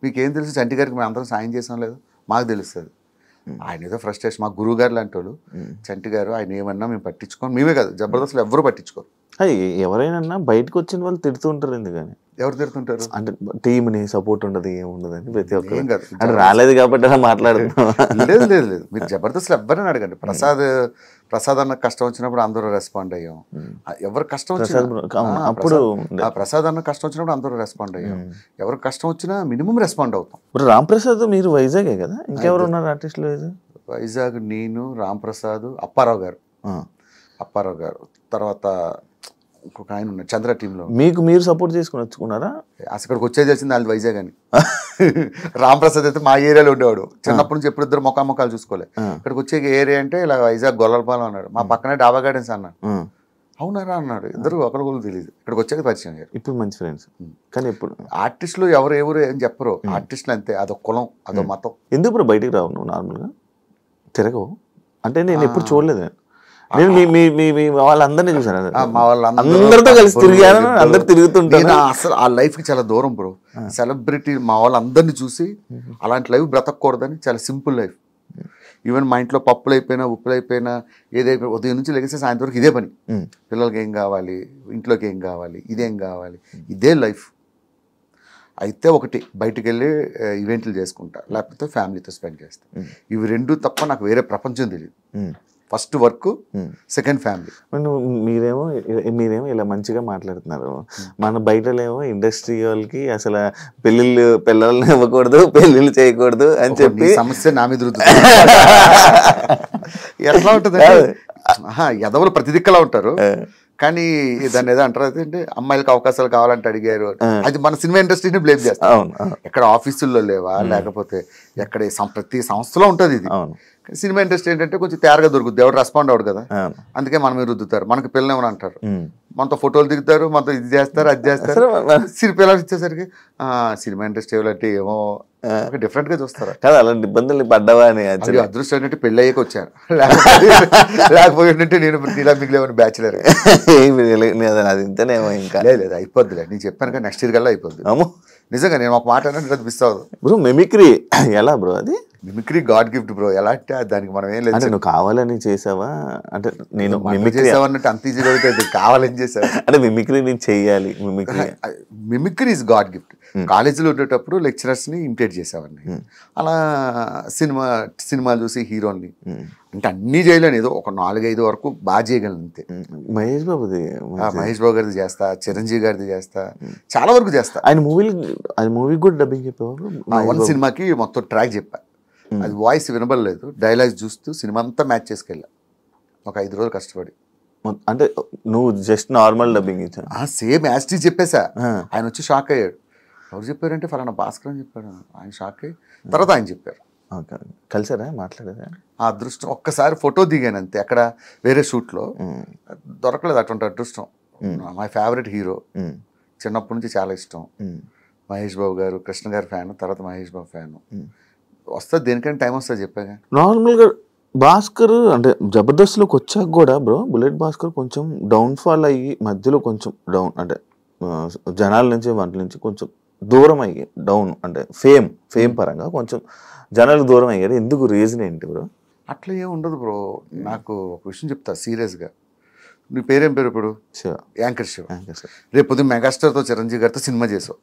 మీకేం తెలుసు, చంటి గారికి మేము అందరం సాయం చేసాం లేదు, మాకు తెలుస్తుంది. ఆయన ఏదో ఫ్రస్ట్రేషన్, మా గురువు గారు లాంటి వాళ్ళు, చంటి గారు ఆయన ఏమన్నా మేము పట్టించుకోం, మేమే కాదు జబర్దస్త్లో ఎవరు పట్టించుకోరు. ఎవరైనా బయటకు వచ్చిన వాళ్ళు తిడుతూ ఉంటారు, ఎందుకని? ఎవరు తిడుతుంటారు? అంటే టీంని సపోర్ట్ ఉండదు, ఏముండదు అని ప్రతి ఒక్కరు. అంటే రాలేదు కాబట్టి అలా మాట్లాడుతున్నాం. లేదు లేదు లేదు, మీరు జబర్దస్త్లో ఎవరైనా అడగండి. ప్రసాద్ అన్న కష్టం వచ్చినప్పుడు అందరూ రెస్పాండ్ అయ్యాం, ఎవరు కష్టం వచ్చినా అప్పుడు ప్రసాద్ అన్న కష్టం వచ్చినప్పుడు అందరూ రెస్పాండ్ అయ్యాం, ఎవరికి కష్టం వచ్చినా మినిమం రెస్పాండ్ అవుతాం. ఇప్పుడు రామ్ ప్రసాద్ మీరు వైజాగే కదా, ఇంకెవరు ఉన్నారు ఆర్టిస్టులు? వైజాగ్ నేను, రామ్ ప్రసాద్, అప్పారావు గారు, తర్వాత ఇంకొక ఆయన ఉన్నాడు చంద్ర టీంలో. మీకు మీరు సపోర్ట్ చేసుకుని వచ్చుకున్నారా? అసలు ఇక్కడికి వచ్చేది వచ్చింది వాళ్ళు వైజాగ్ అని. రాంప్రసాద్ అయితే మా ఏరియాలో ఉండేవాడు చిన్నప్పటి నుంచి, ఎప్పుడు ఇద్దరు ముఖాలు చూసుకోలే. ఇక్కడికి వచ్చే ఏరియా అంటే ఇలా వైజాగ్ గొల్లలపాలెం అన్నాడు, మా పక్కనే డాబా గార్డెన్స్ అన్నాడు. అవునారా అన్నాడు. ఇద్దరు ఒకరు తెలియదు, ఇక్కడికి వచ్చాక పరిచయం అయ్యారు. ఇప్పుడు మంచి ఫ్రెండ్స్. కానీ ఇప్పుడు ఆర్టిస్టులు ఎవరు ఏం చెప్పరు, ఆర్టిస్టులు అంతే, అదొక కులం, అదో మతం. ఎందుకు ఇప్పుడు బయటికి రావు నువ్వు? నార్మల్గా తిరగవు అంటే నేను ఎప్పుడు చూడలేదు. నేను మీ వాళ్ళందరినీ చూసాను, మా వాళ్ళందరితో కలిసి తిరిగాను, అందరు తిరుగుతుంటాను. అసలు ఆ లైఫ్ కి చాలా దూరం బ్రో. సెలబ్రిటీ మా వాళ్ళందరినీ చూసి అలాంటి లైఫ్ బ్రతకూడదని, చాలా సింపుల్ లైఫ్. ఈవెన్ మా ఇంట్లో పప్పులు అయిపోయినా, ఉప్పులు అయిపోయినా, ఏదైపోయినా ఉదయం నుంచి లెగిస్తే సాయంత్రం వరకు ఇదే పని. పిల్లలకి ఏం కావాలి, ఇంట్లోకి ఏం కావాలి, ఇదేం కావాలి, ఇదే లైఫ్. అయితే ఒకటి బయటికి వెళ్ళి ఈవెంట్లు చేసుకుంటా, లేకపోతే ఫ్యామిలీతో స్పెండ్ చేస్తా. ఇవి రెండు తప్ప నాకు వేరే ప్రపంచం తెలియదు. First work, second family. మీరేమో ఇలా మంచిగా మాట్లాడుతున్నారు. మన బయటలేమో ఇండస్ట్రీ వాళ్ళకి అసలు పిల్లల్ని ఇవ్వకూడదు, పెళ్ళిళ్ళు చేయకూడదు అని చెప్పి సమస్య నా మీద ఎట్లా ఉంటుంది. ఎదవలు ప్రతి దిక్కలా ఉంటారు, కానీ దాన్ని ఏదో అంటారు అంటే అమ్మాయిలకు అవకాశాలు కావాలంటే అడిగారు. అది మన సినిమా ఇండస్ట్రీని బ్లేమ్ చేస్తాం. ఎక్కడ ఆఫీసుల్లో లేవా, లేకపోతే ఎక్కడ ప్రతి సంస్థలో ఉంటుంది ఇది. సినిమా ఇండస్ట్రీ ఏంటంటే కొంచెం తేరగా దొరుకుతుంది, ఎవరు రెస్పాండ్ అవడు కదా, అందుకే మన మీద రుద్దుతారు. మనకి పిల్లలు ఏమని అంటారు, మనతో ఫోటోలు దిగుతారు, మనతో ఇది చేస్తారు, అది చేస్తారు. పిల్లలు ఇచ్చేసరికి సినిమా ఇండస్ట్రీ అంటే ఏమో డిఫరెంట్ గా చూస్తారు కదా. అలాంటి ఇబ్బందులు పడ్డావా అని అదృష్టం ఏంటంటే పెళ్ళి అయ్యాక వచ్చాను, లేకపోతే నేను ఇలా మిగిలేమని బ్యాచులర్. అది ఇంతనేమో ఇంకా లేదు అయిపోద్దిలే, నేను చెప్పాను కదా నెక్స్ట్ ఇయర్ కల్లా అయిపోద్ది. నిజంగా నేను ఒక మాట అనేది మిస్ అవ్వదు బ్రో. మిమిక్రీ ఎలా బ్రో? అది మిమిక్రీ గాడ్ గిఫ్ట్ బ్రో. ఎలా అంటే దానికి మనం ఏం లేదు. నువ్వు కావాలని చేసావా అంటే? నేను మిమిక్రీ చేసావన్నట్టు అంత ఈజీగా అయితే కావాలని చేసావా అంటే మిమిక్రీ నేను చెయ్యాలి. Mimicry is God gift. కాలేజీలో ఉండేటప్పుడు లెక్చరర్స్ ని ఇమిటేట్ చేసేవాడిని. అలా సినిమాలు చూసి హీరోని అంటే అన్ని చేయలేను, ఏదో ఒక 4-5 వరకు బాగా చేయగలను అంతే. మహేష్ బాబు గారిది చేస్తా, చిరంజీవి గారిది చేస్తా, చాలా వరకు చేస్తా. ఆయన మూవీ కూడా డబ్బింగ్ చెప్పేవారు. వన్ సినిమాకి మొత్తం ట్రాక్ చెప్పా, అది వాయిస్ వినబడలేదు, డైలాగ్స్ చూస్తూ సినిమా అంతా మ్యాచ్ చేసుకెళ్ళా ఒక 5 రోజులు కష్టపడి. అంటే నువ్వు జస్ట్ నార్మల్ డబ్బింగ్ ఇచ్చా? సేమ్ యాస్టీ చెప్పేసా. ఆయన వచ్చి షాక్ అయ్యాడు. ఎవరు చెప్పారంటే ఫలానా భాస్కర్ అని చెప్పాడు. ఆయన షాక్ అయ్యి తర్వాత ఆయన చెప్పారు. కలిసారా, మాట్లాడారా? ఆ అదృష్టం ఒక్కసారి ఫోటో దిగాను అంతే, అక్కడ వేరే షూట్లో దొరకలేదు అటువంటి అదృష్టం. మై ఫేవరెట్ హీరో, చిన్నప్పటి నుంచి చాలా ఇష్టం. మహేష్ బాబు గారు, కృష్ణ గారి ఫ్యాన్, తర్వాత మహేష్ బాబు ఫ్యాన్. వస్తుంది దేనికైనా టైం వస్తుంది చెప్పాగా. నార్మల్గా భాస్కర్ అంటే జబర్దస్త్లోకి వచ్చాక కూడా బ్రో, బుల్లెట్ భాస్కర్ కొంచెం డౌన్ఫాల్ అయ్యి మధ్యలో కొంచెం డౌన్ అంటే జనాల నుంచి వాటి నుంచి కొంచెం దూరం అయ్యి డౌన్ అంటే ఫేమ్ పరంగా కొంచెం జనాలు దూరం అయ్యారు. ఎందుకు, రీజన్ ఏంటి బ్రో? అట్లా ఏం ఉండదు బ్రో. నాకు ఒక విషయం చెప్తా సీరియస్గా. నీ పేరేం పేరు ఇప్పుడు? యాంకర్ శివ. రేపు పొద్దున్న మెగాస్టార్తో చిరంజీవి గారితో సినిమా చేసావు,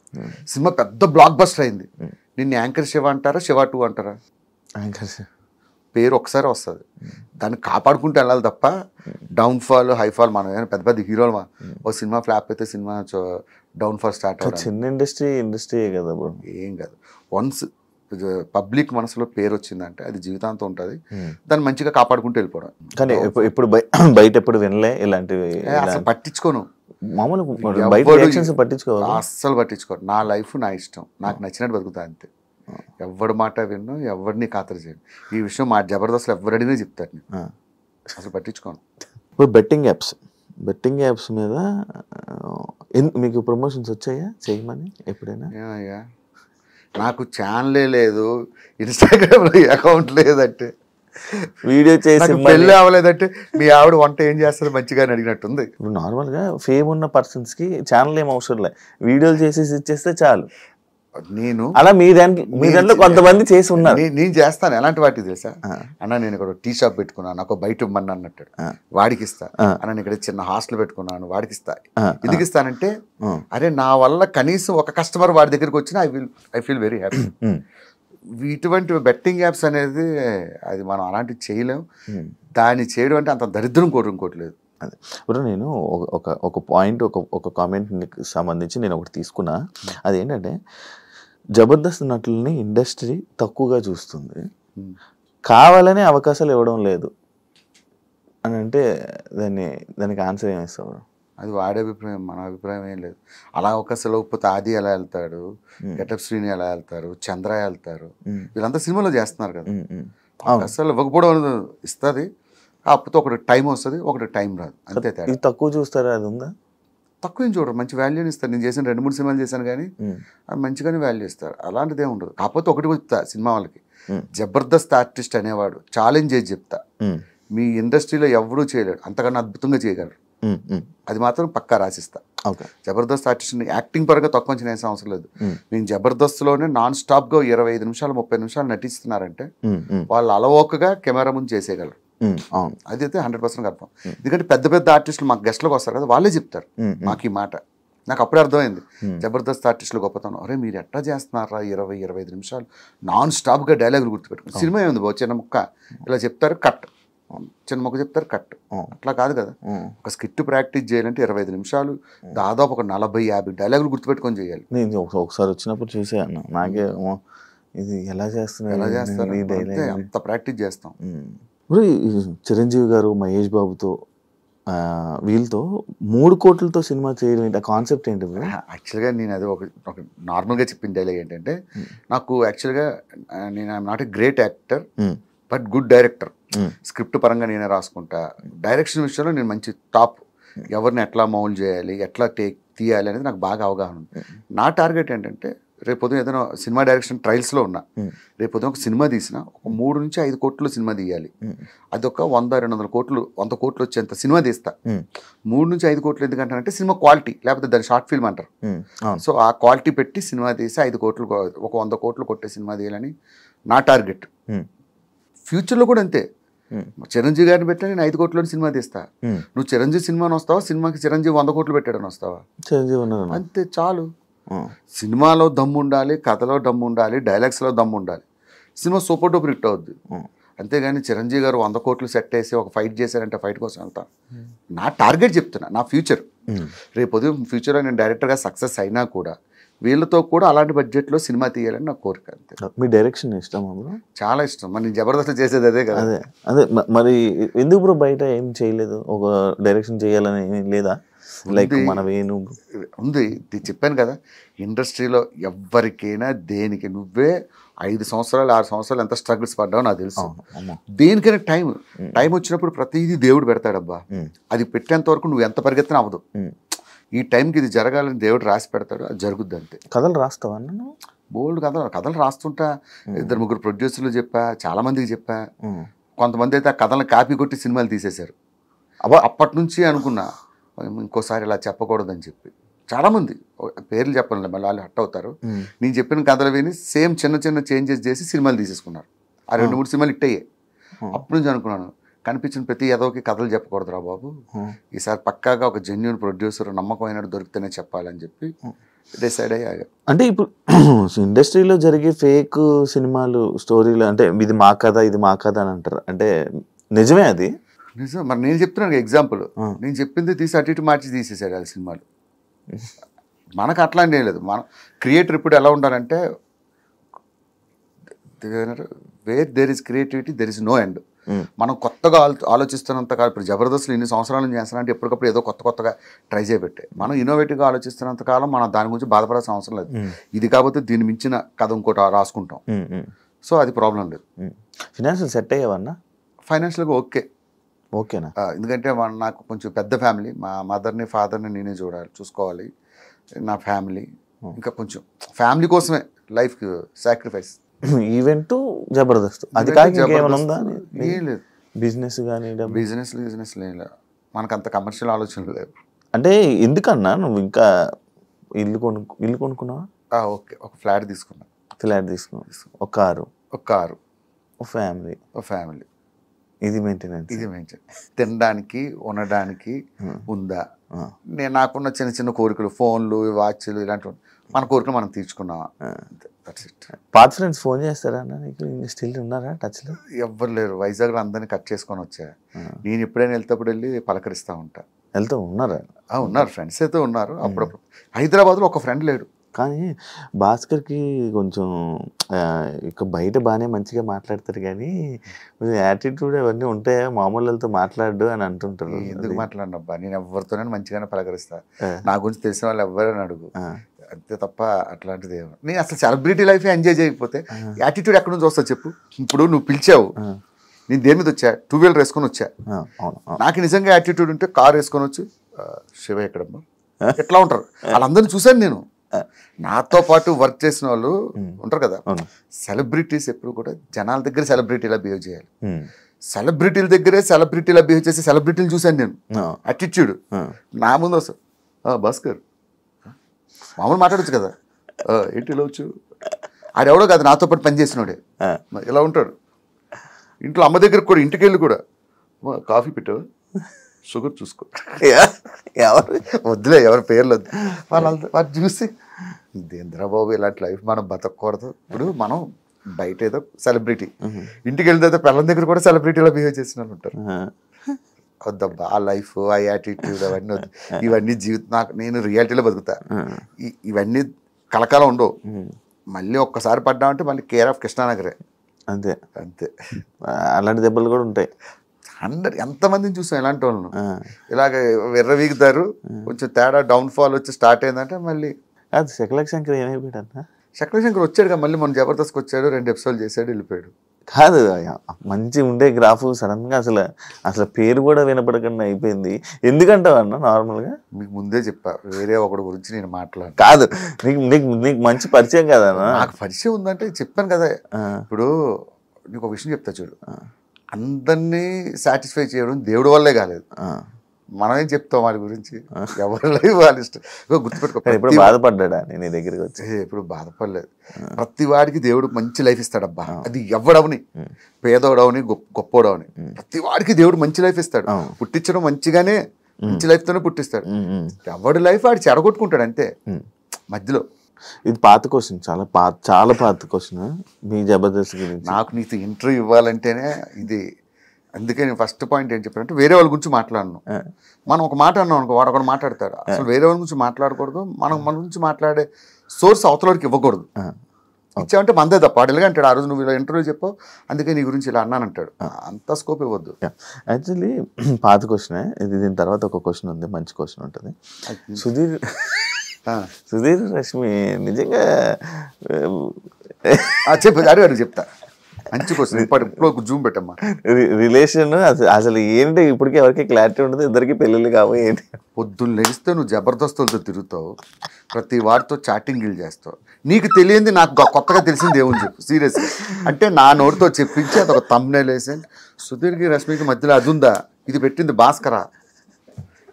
సినిమా పెద్ద బ్లాక్ బస్టర్ అయింది. నిన్ను యాంకర్ శివ అంటారా, శివ 2 అంటారా? యాంకర్ శివ పేరు ఒకసారి వస్తుంది, దాన్ని కాపాడుకుంటూ వెళ్ళాలి తప్ప డౌన్ఫాల్ హైఫాల్ మనం ఏమైనా పెద్ద పెద్ద హీరోలు ఒక సినిమా ఫ్లాప్ అయితే సినిమా డౌన్ఫాల్ స్టార్ట్ అవుతుంది. చిన్న ఇండస్ట్రీ కదా బ్రో. ఏం కాదు, వన్స్ పబ్లిక్ మనసులో పేరు వచ్చిందంటే అది జీవితాంతం ఉంటుంది. దాన్ని మంచిగా కాపాడుకుంటూ వెళ్ళిపోవడం. కానీ ఇప్పుడు బయట ఎప్పుడు వినలే ఇలాంటివి, అసలు పట్టించుకోను. మామూలు పట్టించుకోవాలి, అస్సలు పట్టించుకోను. నా లైఫ్ నా ఇష్టం, నాకు నచ్చినట్టు బతుకుతా అంతే. ఎవరి మాట విన్ను, ఎవరిని ఖాతరు చేయను. ఈ విషయం మా జబర్దస్త్లో ఎవరు అడిగినా చెప్తారు, నేను అసలు పట్టించుకోను. ఇప్పుడు బెట్టింగ్ యాప్స్ మీద మీకు ప్రమోషన్స్ వచ్చాయా చేయమని ఎప్పుడైనా? నాకు ఛానలే లేదు, ఇన్స్టాగ్రామ్లో అకౌంట్ లేదంటే, వీడియో చేసి పెళ్ళి అవ్వలేదంటే మీ ఆవిడ వంట ఏం చేస్తుంది మంచిగా అని అడిగినట్టుంది. ఇప్పుడు నార్మల్గా ఫేమ్ ఉన్న పర్సన్స్కి ఛానల్ ఏం అవసరం లేదు, వీడియోలు చేసేసి ఇచ్చేస్తే చాలు. నేను అలా మీ దాంట్లో కొంతమంది చేసి ఉన్నారు. నేను చేస్తాను. ఎలాంటి వాటికి తెలుసా అన్న, నేను ఇక్కడ టీ షాప్ పెట్టుకున్నాను, నాకు బయట ఇమ్మని అన్నట్టు వాడికి ఇస్తా. అన్న ఇక్కడ చిన్న హాస్టల్ పెట్టుకున్నాను, వాడికి ఇస్తా. ఎందుకు ఇస్తానంటే, అరే నా వల్ల కనీసం ఒక కస్టమర్ వాడి దగ్గరికి వచ్చినా ఐ ఫీల్ వెరీ హ్యాపీ. ఇటువంటి బెట్టింగ్ యాప్స్ అనేది అది మనం అలాంటివి చేయలేము. దాన్ని చేయడం అంటే అంత దరిద్రం ఇంకోట్లేదు. అదే ఇప్పుడు నేను ఒక పాయింట్ ఒక కామెంట్కి సంబంధించి నేను ఒకటి తీసుకున్నా. అదేంటంటే జబర్దస్త్ నటుల్ని ఇండస్ట్రీ తక్కువగా చూస్తుంది, కావాలనే అవకాశాలు ఇవ్వడం లేదు అని అంటే దానికి ఆన్సర్ ఏమిస్తావు? అది వాడే అభిప్రాయం, మన అభిప్రాయం ఏం లేదు. అలా అవకాశాలు లేకపోతే ఆది ఎలా వెళ్తాడు, గెటప్ శ్రీని ఎలా వెళ్తారు, చంద్ర వెళ్తారు, వీళ్ళంతా సినిమాలో చేస్తున్నారు కదా. అవకాశాలు ఇవ్వకపోవడం ఇస్తుంది, కాకపోతే ఒకటి టైం వస్తుంది, ఒకటి టైం రాదు, అంతే తేడా. తక్కువ చూస్తారా? అది ఉందా? తక్కువ ఏం చూడరు, మంచి వాల్యూని ఇస్తారు. నేను చేసిన 2-3 సినిమాలు చేశాను కానీ అది మంచిగానే వాల్యూ ఇస్తారు, అలాంటిది ఏమి ఉండదు. కాకపోతే ఒకటి చెప్తా సినిమా వాళ్ళకి, జబర్దస్త్ ఆర్టిస్ట్ అనేవాడు ఛాలెంజ్ చేసి చెప్తా, మీ ఇండస్ట్రీలో ఎవడూ చేయలేడు, అంతకన్నా అద్భుతంగా చేయగలరు, అది మాత్రం పక్కా రాసిస్తా. జబర్దస్త్ ఆర్టిస్ట్ యాక్టింగ్ పరంగా తక్కువ అంచనా వేసే అవసరం లేదు. నేను జబర్దస్త్లోనే నాన్ స్టాప్గా 25 నిమిషాలు 30 నిమిషాలు నటిస్తున్నారంటే వాళ్ళు అలవోకగా కెమెరా ముందు చేసేయగలరు, అది అయితే 100% అర్థం. ఎందుకంటే పెద్ద పెద్ద ఆర్టిస్టులు మాకు గెస్ట్లకు వస్తారు కదా, వాళ్ళే చెప్తారు మాకు ఈ మాట. నాకు అప్పుడే అర్థమైంది జబర్దస్త్ ఆర్టిస్టులు గొప్పతనం. అరే మీరు ఎట్లా చేస్తున్నారా 20-25 నిమిషాలు నాన్ స్టాప్గా డైలాగులు గుర్తుపెట్టుకుని. సినిమా ఏముంది బాబు, చిన్న ముక్క ఇలా చెప్తారు కట్, చిన్న మొక్క చెప్తారు కట్, అట్లా కాదు కదా. ఒక స్కిట్ ప్రాక్టీస్ చేయాలంటే 25 నిమిషాలు దాదాపు ఒక 40-50 డైలాగులు గుర్తుపెట్టుకొని చేయాలి. నేను ఒకసారి వచ్చినప్పుడు చూసాను, నాకే ఇది ఎలా చేస్తారు అంత ప్రాక్టీస్ చేస్తాం. ఇప్పుడు చిరంజీవి గారు మహేష్ బాబుతో వీళ్ళతో 3 కోట్లతో సినిమా చేయడం ఏంటి, ఆ కాన్సెప్ట్ ఏంటి? యాక్చువల్గా నేను అది ఒక నార్మల్గా చెప్పిన డైలాగ్ ఏంటంటే, నాకు యాక్చువల్గా నేను I'm not a great actor but good director. Script పరంగా నేనే రాసుకుంటా, డైరెక్షన్ విషయంలో నేను మంచి టాప్, ఎవరిని ఎట్లా మౌల్డ్ చేయాలి, ఎట్లా తీయాలి అనేది నాకు బాగా అవగాహన ఉంది. నా టార్గెట్ ఏంటంటే, రేపు ఏదైనా సినిమా డైరెక్షన్ ట్రయల్స్లో ఉన్నా, రేపు ఒక సినిమా తీసిన ఒక 3-5 కోట్లు సినిమా తీయాలి, అదొక 100-200 కోట్లు 100 కోట్లు వచ్చేంత సినిమా తీస్తా. 3-5 కోట్లు ఎందుకంటే సినిమా క్వాలిటీ, లేకపోతే దాని షార్ట్ ఫిల్మ్ అంటారు. సో ఆ క్వాలిటీ పెట్టి సినిమా తీసి 5 కోట్లు ఒక 100 కోట్లు కొట్టే సినిమా తీయాలని నా టార్గెట్. ఫ్యూచర్లో కూడా అంతే, చిరంజీవి గారిని పెట్టా నేను 5 కోట్లని సినిమా తీస్తా, నువ్వు చిరంజీవి సినిమాని వస్తావా, సినిమాకి చిరంజీవి 100 కోట్లు పెట్టాడని వస్తావా, అంతే చాలు. సినిమాలో దమ్ము ఉండాలి, కథలో దమ్ము ఉండాలి, డైలాగ్స్లో దమ్ము ఉండాలి, సినిమా సూపర్ డూపర్ హిట్ అవుద్ది. అంతేగాని చిరంజీవి గారు 100 కోట్లు సెట్ వేసి ఒక ఫైట్ చేశారంటే ఫైట్ కోసం వెళ్తాను. నా టార్గెట్ చెప్తున్నా, నా ఫ్యూచర్. రేపు ఫ్యూచర్లో నేను డైరెక్టర్గా సక్సెస్ అయినా కూడా వీళ్ళతో కూడా అలాంటి బడ్జెట్లో సినిమా తీయాలని నా కోరిక, అంతే. మీ డైరెక్షన్ ఇష్టం? చాలా ఇష్టం. మరి నేను జబర్దస్త్ చేసేది అదే కదా. అదే మరి ఎందుకు బ్రో బయట ఏం చేయలేదు, ఒక డైరెక్షన్ చేయాలని ఏం లేదా? లైక్ మనమేను ఉంది, చెప్పాను కదా, ఇండస్ట్రీలో ఎవరికైనా దేనికి నువ్వే 5 సంవత్సరాలు 6 సంవత్సరాలు ఎంత స్ట్రగుల్స్ పడ్డావో నాకు తెలుసు. దేనికైనా టైం వచ్చినప్పుడు ప్రతిదీ దేవుడు పెడతాడబ్బా, అది పెట్టేంత వరకు నువ్వు ఎంత పరిగెత్తినా అవ్వదు. ఈ టైంకి ఇది జరగాలని దేవుడు రాసి పెడతాడు, అది జరుగుద్ది అంతే. కథలు రాస్తావా? బోల్డ్ కథలు రాస్తుంటా, 2-3 ప్రొడ్యూసర్లు చెప్పా, చాలా మందికి చెప్పా. కొంతమంది అయితే ఆ కథలను కాపీ కొట్టి సినిమాలు తీసేశారు. అప్పటి నుంచి అనుకున్నా ఇంకోసారి ఇలా చెప్పకూడదని చెప్పి, చాలామంది పేర్లు చెప్పను మళ్ళీ వాళ్ళు హట్ అవుతారు. నేను చెప్పిన కథలు విని సేమ్ చిన్న చేంజెస్ చేసి సినిమాలు తీసేసుకున్నారు. ఆ 2-3 సినిమాలు హిట్ అయ్యాయి. అప్పటి నుంచి అనుకున్నాను, కనిపించిన ప్రతి ఏదోకి కథలు చెప్పకూడదురా బాబు, ఈసారి పక్కాగా ఒక జెన్యూన్ ప్రొడ్యూసర్ నమ్మకమైన దొరికితేనే చెప్పాలని చెప్పి డిసైడ్ అయ్యాగా. అంటే ఇప్పుడు ఇండస్ట్రీలో జరిగే ఫేక్ సినిమాలు స్టోరీలు, అంటే ఇది మా కథ ఇది మా కథ అని అంటారు, అంటే నిజమే? అది నిజం. మరి నేను చెప్తున్నాను ఎగ్జాంపుల్, నేను చెప్పింది తీసి అటు ఇటు మార్చి తీసేసాడు ఆ సినిమాలు. మనకు అట్లా ఏం లేదు. మన క్రియేటర్ ఇప్పుడు ఎలా ఉండాలంటే, where there is creativity there is no end. మనం కొత్తగా ఆలోచిస్తున్నంత కాలం, ఇప్పుడు జబర్దస్త్లో ఇన్ని సంవత్సరాల నుంచి చేస్తానంటే ఎప్పటికప్పుడు ఏదో కొత్తగా ట్రై చేయబెట్టే, మనం ఇన్నోవేటివ్గా ఆలోచిస్తున్నంత కాలం మనం దాని గురించి బాధపడాల్సిన అవసరం లేదు. ఇది కాకపోతే దీన్ని మించిన కథ ఇంకోటి రాసుకుంటాం, సో అది ప్రాబ్లం లేదు. ఫైనాన్షియల్ సెట్ అయ్యేవన్నా? ఫైనాన్షియల్గా ఓకేనా? ఎందుకంటే నాకు కొంచెం పెద్ద ఫ్యామిలీ, మా మదర్ని ఫాదర్ని నేనే చూసుకోవాలి, నా ఫ్యామిలీ, ఇంకా కొంచెం ఫ్యామిలీ కోసమే లైఫ్ సాక్రిఫైస్. ఈవెంట్ జబర్దస్త్ అది కాక ఏం లేదు. బిజినెస్ కానీ బిజినెస్ లేదు, మనకు అంత కమర్షియల్ ఆలోచనలు లేవు. అంటే ఎందుకన్నా నువ్వు ఇంకా ఇల్లు కొనుక్కున్నావా? ఓకే, ఒక ఫ్లాట్ తీసుకున్నా. ఒక కారు, ఒక ఫ్యామిలీ. ఇది మెయింటెనెన్స్. తినడానికి ఉండడానికి ఉందా? నాకున్న చిన్న కోరికలు, ఫోన్లు, వాచ్లు, ఇలాంటివి మన కోరికలు మనం తీర్చుకున్నావా? పాత ఫ్రెండ్స్ ఫోన్ చేస్తారా నీకు? స్టిల్ ఉన్నారా టచ్లో? ఎవ్వరు లేరు. వైజాగ్లో అందరినీ కట్ చేసుకొని వచ్చా. నేను ఎప్పుడైనా వెళ్తేప్పుడు వెళ్ళి పలకరిస్తూ ఉంటా. ఉన్నారు ఫ్రెండ్స్ అయితే ఉన్నారు. అప్పుడప్పుడు హైదరాబాద్లో ఒక ఫ్రెండ్ లేడు. కానీ భాస్కర్కి కొంచెం ఇక బయట బాగానే మంచిగా మాట్లాడతారు కానీ కొంచెం యాటిట్యూడ్ అవన్నీ ఉంటాయా, మామూలు వాళ్ళతో మాట్లాడు అని అంటుంటారు. ఎందుకు మాట్లాడినబ్బా, నేను ఎవరితోనే మంచిగానే పలకరిస్తా, నా గురించి తెలిసిన వాళ్ళు ఎవరైనా అడుగు, అంతే తప్ప అట్లాంటిది ఏమో. నేను అసలు సెలబ్రిటీ లైఫ్ ఎంజాయ్ చేయకపోతే యాటిట్యూడ్ ఎక్కడి నుంచి వస్తా చెప్పు. ఇప్పుడు నువ్వు పిలిచావు, నేను దేని మీద వచ్చా, 2 వీలర్ వేసుకొని వచ్చా, నాకు నిజంగా యాటిట్యూడ్ ఉంటే కార్ వేసుకొని వచ్చి శివ ఎక్కడమ్మా ఎట్లా ఉంటారు వాళ్ళందరినీ చూశాను నేను. నాతో పాటు వర్క్ చేసిన వాళ్ళు ఉంటారు కదా, సెలబ్రిటీస్ ఎప్పుడు కూడా జనాల దగ్గర సెలబ్రిటీలా బిహేవ్ చేయాలి. సెలబ్రిటీల దగ్గరే సెలబ్రిటీలా బిహేవ్ చేసే సెలబ్రిటీలు చూశాను నేను. యాటిట్యూడ్ నా ముందు వస్తా, భాస్కర్ మామూలు మాట్లాడచ్చు కదా, ఏంటి ఇలా వచ్చు, ఆడెవడో కాదు నాతో పాటు పనిచేసినోడే ఇలా ఉంటాడు. ఇంట్లో అమ్మ దగ్గర కూడా ఇంటికి వెళ్ళి కూడా కాఫీ పెట్టావు, షుగర్ చూసుకో, ఎవరు వద్దులే, ఎవరి పేర్లు వద్దు, వాళ్ళు చూసి దేంద్రబాబు ఇలాంటి లైఫ్ మనం బతకూడదు. ఇప్పుడు మనం బయట ఏదో సెలబ్రిటీ, ఇంటికి వెళ్ళిన తర్వాత పిల్లల దగ్గర కూడా సెలబ్రిటీలో బిహేవ్ చేసిన వాళ్ళు ఉంటారు. వద్దబ్బా ఆ లైఫ్, ఆ యాటిట్యూడ్ అవన్నీ వద్దు. ఇవన్నీ జీవితం, నాకు నేను రియాలిటీలో బతుకుతా, ఇవన్నీ కలకాలం ఉండవు. మళ్ళీ ఒక్కసారి పడ్డామంటే మళ్ళీ కేర్ ఆఫ్ కృష్ణానగరే, అంతే అంతే. అలాంటి దెబ్బలు కూడా ఉంటాయి. ఎంతమందిని చూసాం ఇలాంటి వాళ్ళను, ఇలాగ విర్రవీగుతారు, కొంచెం తేడా డౌన్ఫాల్ వచ్చి స్టార్ట్ అయిందంటే మళ్ళీ అది శకలక్ శంకర్ ఏమైపోయాడు. శకలక్ శంకర్ వచ్చాడుగా మళ్ళీ మన జబర్దస్త్కి వచ్చాడు, 2 ఎపిసోడ్లు చేశాడు, వెళ్ళిపోయాడు. కాదు, మంచి ఉండే గ్రాఫ్ సడన్ గా అసలు పేరు కూడా వినపడకుండా అయిపోయింది. ఎందుకంటావు అన్న? నార్మల్గా మీకు ముందే చెప్పా, వేరే ఒకటి గురించి నేను మాట్లాడు. కాదు, నీకు మంచి పరిచయం కదా. నాకు పరిచయం ఉందంటే చెప్పాను కదా. ఇప్పుడు నీకు ఒక విషయం చెప్తా చూడు, అందరినీ సాటిస్ఫై చేయడం దేవుడి వల్లే కాలేదు, మనమేం చెప్తాం వాడి గురించి, ఎవరి లైఫ్ వాళ్ళ ఇష్టం. గుర్తుపెట్టుకో, ఇప్పుడు బాధపడ్డా నేను దగ్గరికి వచ్చి, ఎప్పుడు బాధపడలేదు. ప్రతి వాడికి దేవుడు మంచి లైఫ్ ఇస్తాడబ్బా, అది ఎవడవని, పేదోడవని గొప్పోడవని, ప్రతి వాడికి దేవుడు మంచి లైఫ్ ఇస్తాడు. పుట్టించడం మంచిగానే, మంచి లైఫ్ తోనే పుట్టిస్తాడు. ఎవడి లైఫ్ వాడు చెడగొట్టుకుంటాడు అంతే మధ్యలో. ఇది పాత క్వశ్చన్, చాలా పాత క్వశ్చన్ మీ జబర్దస్త్ గురించి. నాకు నీతో ఇంటర్వ్యూ ఇవ్వాలంటేనే ఇది, అందుకే నేను ఫస్ట్ పాయింట్ ఏం చెప్పానంటే వేరే వాళ్ళ గురించి మాట్లాడను. మనం ఒక మాట అన్నాం అనుకో, వాడు ఒకటి మాట్లాడతాడు. అసలు వేరే వాళ్ళ గురించి మాట్లాడకూడదు, మనం మన గురించి మాట్లాడే సోర్స్ అవతలకి ఇవ్వకూడదు. ఇచ్చామంటే మందే తప్ప. వాడు ఎలాగ అంటాడు, ఆ రోజు నువ్వు ఇలా ఇంటర్వ్యూ చెప్పావు అందుకే నీ గురించి ఇలా అన్నానంటాడు. అంత స్కోప్ ఇవ్వద్దు. యాక్చువల్లీ పాత క్వశ్చనే ఇది. దీని తర్వాత ఒక క్వశ్చన్ ఉంది, మంచి క్వశ్చన్ ఉంటుంది. సుధీర్ రష్మి నిజంగా చెప్పు, అడిగారు చెప్తా. మంచి క్వశ్చన్, ఇప్పుడు జూమ్ పెట్టమ్మా. రిలేషన్ అసలు ఏంటి ఇప్పటికీ ఎవరికి క్లారిటీ ఉండదు, ఇద్దరికి పెళ్ళిళ్ళు కావు ఏంటి. పొద్దున్న లెగిస్తే నువ్వు జబర్దస్తులతో తిరుగుతావు, ప్రతి వాడితో చాటింగ్లు చేస్తావు, నీకు తెలియంది నాకు కొత్తగా తెలిసింది ఏమని చెప్పు సీరియస్గా. అంటే నా నోటితో చెప్పించి అదొక థంబ్నెయిల్ వేసి, సుధీర్కి రష్మికి మధ్యలో అది ఉందా, ఇది పెట్టింది భాస్కరా,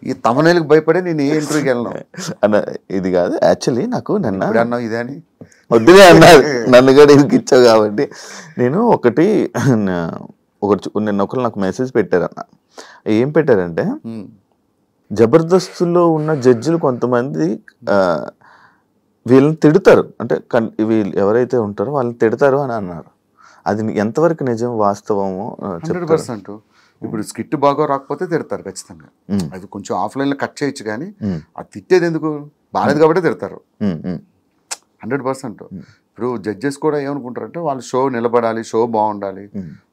ఈ తమనేలకు భయపడే నేను ఏ ఇంటర్వ్యూకి వెళ్ళను అన్న. ఇది కాదు యాక్చువల్లీ, నాకు నిన్న అన్నావు ఇదే అని వద్దులే అన్నారు, నన్ను కూడా ఇది ఇచ్చావు కాబట్టి. నేను నిన్న ఒకరు నాకు మెసేజ్ పెట్టారన్న. ఏం పెట్టారంటే, జబర్దస్తులో ఉన్న జడ్జిలు కొంతమంది వీళ్ళని తిడతారు, అంటే వీళ్ళు ఎవరైతే ఉంటారో వాళ్ళని తిడతారు అని అన్నారు. అది ఎంతవరకు నిజం, వాస్తవము? 100%. ఇప్పుడు స్కిట్ బాగా రాకపోతే తిడతారు ఖచ్చితంగా. అది కొంచెం ఆఫ్లైన్లో కట్ చేయొచ్చు, కానీ అది తిట్టేది ఎందుకు, బాగాలేదు కాబట్టి తిడతారు 100%. ఇప్పుడు జడ్జెస్ కూడా ఏమనుకుంటారంటే వాళ్ళు షో నిలబడాలి, షో బాగుండాలి.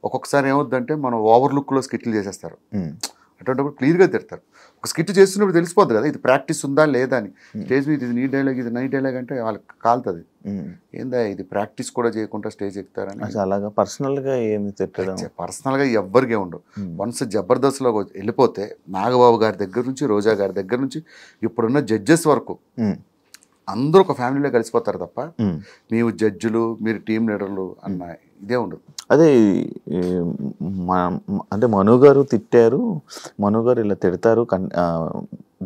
ఒక్కొక్కసారి ఏమవుద్దంటే మనం ఓవర్ లుక్లో స్కిట్లు చేసేస్తారు, అటువంటిప్పుడు క్లియర్గా తిడతారు. ఒక స్కిట్ చేస్తున్నప్పుడు తెలిసిపోద్ది కదా ఇది ప్రాక్టీస్ ఉందా లేదా అని. స్టేజ్ మీద ఇది నీ డైలాగ్, ఇది నై డైలాగ్ అంటే వాళ్ళకి కాలుతుంది. ఏందా ఇది ప్రాక్టీస్ కూడా చేయకుండా స్టేజ్ ఎక్కుతారని. అలాగా పర్సనల్గా ఏమి తిట్టడం, పర్సనల్గా ఎవ్వరికే ఉండవు. వన్స్ జబర్దస్త్లో వెళ్ళిపోతే నాగబాబు గారి దగ్గర నుంచి, రోజా గారి దగ్గర నుంచి, ఇప్పుడున్న జడ్జెస్ వరకు అందరూ ఒక ఫ్యామిలీలో కలిసిపోతారు తప్ప మేము జడ్జిలు, మీరు టీం లీడర్లు అన్న ఇదే ఉండదు. అదే అంటే మను గారు తిట్టారు, మను గారు ఇలా తిడతారు,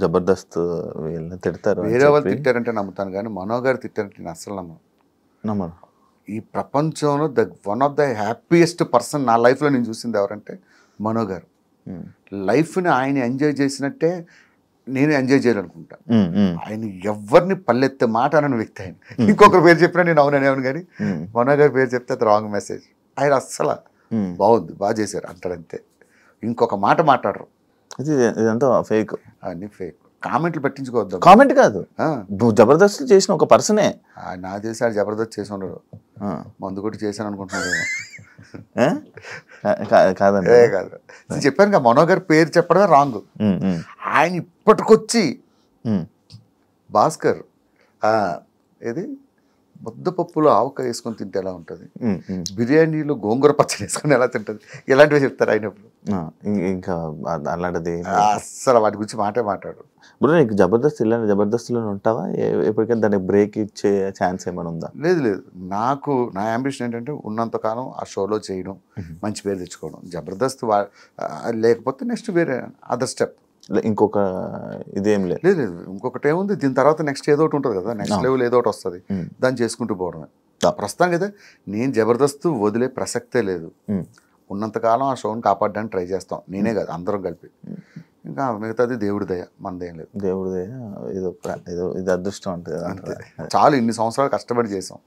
జబర్దస్త్ వీళ్ళని తిడతారు. వేరే వాళ్ళు తిట్టారంటే నమ్ముతాను, కానీ మనో గారు తిట్టారంటే నేను అస్సలు నమ్మను. ఈ ప్రపంచంలో one of the happiest person నా లైఫ్లో నేను చూసింది ఎవరంటే మనో గారు. లైఫ్ని ఆయన ఎంజాయ్ చేసినట్టే నేను ఎంజాయ్ చేయాలనుకుంటా. ఆయన ఎవరిని పల్లెత్తే మాట అనని వ్యక్తి ఆయన. ఇంకొకరు పేరు చెప్పినా నేను అవును, కానీ మనో గారి పేరు చెప్తే అది రాంగ్ మెసేజ్. ఆయన అస్సలు బాగుంది, బాగా చేశారు అంటాడంతే, ఇంకొక మాట మాట్లాడరు. ఇదంతా ఫేక్, అన్నీ ఫేక్. కామెంట్లు పట్టించుకోవద్దాం. కామెంట్ కాదు, నువ్వు జబర్దస్త్ చేసిన ఒక పర్సనే. నా తెలిసి ఆడు జబర్దస్త్ చేసి ఉండడు, మందు కొట్టి చేశాను అనుకుంటున్నాడు. కాదండి, కాదు చెప్పాను కదా, మనో గారి పేరు చెప్పడమే రాంగ్. ఆయన ఇప్పటికొచ్చి భాస్కర్ ఏది ముద్దపప్పులో ఆవకాయ వేసుకొని తింటే ఎలా ఉంటుంది, బిర్యానీలో గోంగూర పచ్చడి వేసుకొని ఎలా తింటుంది, ఇలాంటివి చెప్తారు ఆయన. ఇంకా అలాంటిది అస్సలు వాటి గురించి మాట్లాడు. ఇప్పుడు నీకు జబర్దస్త్ ఇలాంటి జబర్దస్త్లో ఉంటావా, ఎప్పటికైనా దానికి బ్రేక్ ఇచ్చే ఛాన్స్ ఏమైనా ఉందా? లేదు, నాకు నా అంబిషన్ ఏంటంటే ఉన్నంతకాలం ఆ షోలో చేయడం, మంచి పేరు తెచ్చుకోవడం. జబర్దస్త్ లేకపోతే నెక్స్ట్ వేరే అదర్ స్టెప్, ఇంకొక ఇదేం లేదు. ఇంకొకటి ఏముంది, దీని తర్వాత నెక్స్ట్ ఏదో ఒకటి ఉంటుంది కదా, నెక్స్ట్ లెవెల్ ఏదో ఒకటి వస్తుంది, దాన్ని చేసుకుంటూ పోవడమే. ప్రస్తుతానికి అయితే నేను జబర్దస్త్ వదిలే ప్రసక్తే లేదు. ఉన్నంతకాలం ఆ షోని కాపాడడానికి ట్రై చేస్తాం, నేనే కాదు అందరం కలిపి. ఇంకా మిగతాది దేవుడి దయ, మనదేం లేదు. దేవుడి దయ, ఏదో ఇది అదృష్టం అంటే అంతే. చాలు, ఇన్ని సంవత్సరాలు కష్టపడి చేసాం.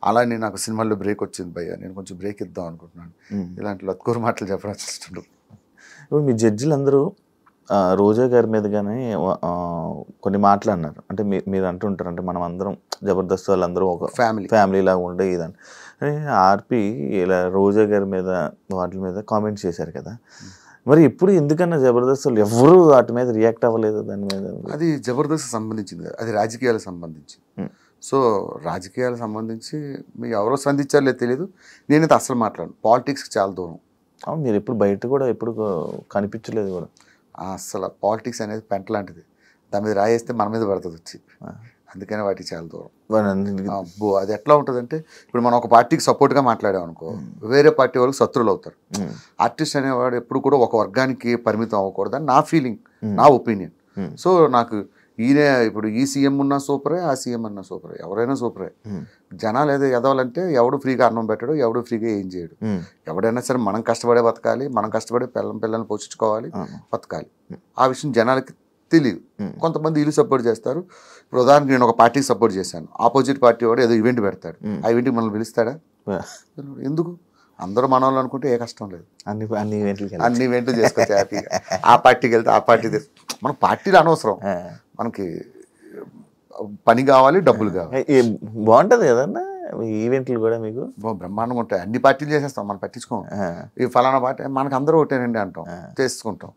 అలానే నాకు సినిమాల్లో బ్రేక్ వచ్చింది భయ్య, నేను కొంచెం బ్రేక్ ఇద్దాం అనుకుంటున్నాను. ఇలాంటి లత్కూరు మాటలు చెప్పడం ఇష్టం. ఇప్పుడు మీ జడ్జిలు అందరూ రోజా గారి మీద కానీ కొన్ని మాటలు అన్నారు. అంటే మీరు అంటుంటారు, అంటే మనం అందరం జబర్దస్త్ వాళ్ళందరూ ఒక ఫ్యామిలీ లాగా ఉండే ఇదని. ఆర్పి ఇలా రోజా గారి మీద వాటి మీద కామెంట్స్ చేశారు కదా, మరి ఇప్పుడు ఎందుకన్నా జబర్దస్త్ వాళ్ళు ఎవరు వాటి మీద రియాక్ట్ అవ్వలేదు? దాని మీద అది జబర్దస్త్ సంబంధించింది, అది రాజకీయాలకు సంబంధించి. సో రాజకీయాలకు సంబంధించి మీరు ఎవరో స్పందించారో లేదు తెలియదు, నేనైతే అస్సలు మాట్లాడను. పాలిటిక్స్కి చాలా దూరం. మీరు ఎప్పుడు బయట కూడా ఎప్పుడు కనిపించలేదు కూడా. అసలు పాలిటిక్స్ అనేది పెంట లాంటిది, దాని మీద రాయేస్తే మన మీద పడుతుంది వచ్చి, అందుకనే వాటికి చాలా దూరం. అబ్బో, అది ఎట్లా ఉంటుందంటే, ఇప్పుడు మనం ఒక పార్టీకి సపోర్ట్గా మాట్లాడాం అనుకో, వేరే పార్టీ వాళ్ళకి శత్రువులు అవుతారు. ఆర్టిస్ట్ అనేవాడు ఎప్పుడు కూడా ఒక వర్గానికి పరిమితం అవ్వకూడదని నా ఫీలింగ్, నా ఒపీనియన్. సో నాకు ఈయన ఇప్పుడు ఈ సీఎం ఉన్నా సూపరే, ఆ సీఎం అన్నా సూపరే, ఎవరైనా సూపరే. జనాలు ఏదో ఎదవాలంటే ఎవడు ఫ్రీగా అన్నం పెట్టడు, ఎవడు ఫ్రీగా ఏం చేయడు. ఎవడైనా సరే మనం కష్టపడే బతకాలి, మనం కష్టపడే పిల్లల్ని పోషించుకోవాలి, బతకాలి. ఆ విషయం జనాలకి తెలియదు. కొంతమంది ఇల్లు సపోర్ట్ చేస్తారు. ఇప్పుడు ఉదాహరణకి నేను ఒక పార్టీకి సపోర్ట్ చేశాను, ఆపోజిట్ పార్టీ వాడు ఏదో ఈవెంట్ పెడతాడు, ఆ ఈవెంట్కి మనల్ని పిలుస్తాడా? ఎందుకు? అందరూ మన వాళ్ళు అనుకుంటే ఏ కష్టం లేదు, అన్ని ఈవెంట్లు చేసుకోవచ్చు హ్యాపీగా. ఆ పార్టీకి వెళ్తే ఆ పార్టీ మన పార్టీలు అనవసరం, మనకి పని కావాలి, డబ్బులు కావాలి. బాగుంటది కదన్నా ఈవెంట్లు కూడా మీకు బ్రహ్మాండంగా ఉంటాయి. అన్ని పార్టీలు చేసేస్తాం, మనం పట్టించుకోం. ఈ ఫలానా పార్టీ మనకు అందరూ ఒకటేనండి అంటాం, చేసుకుంటాం.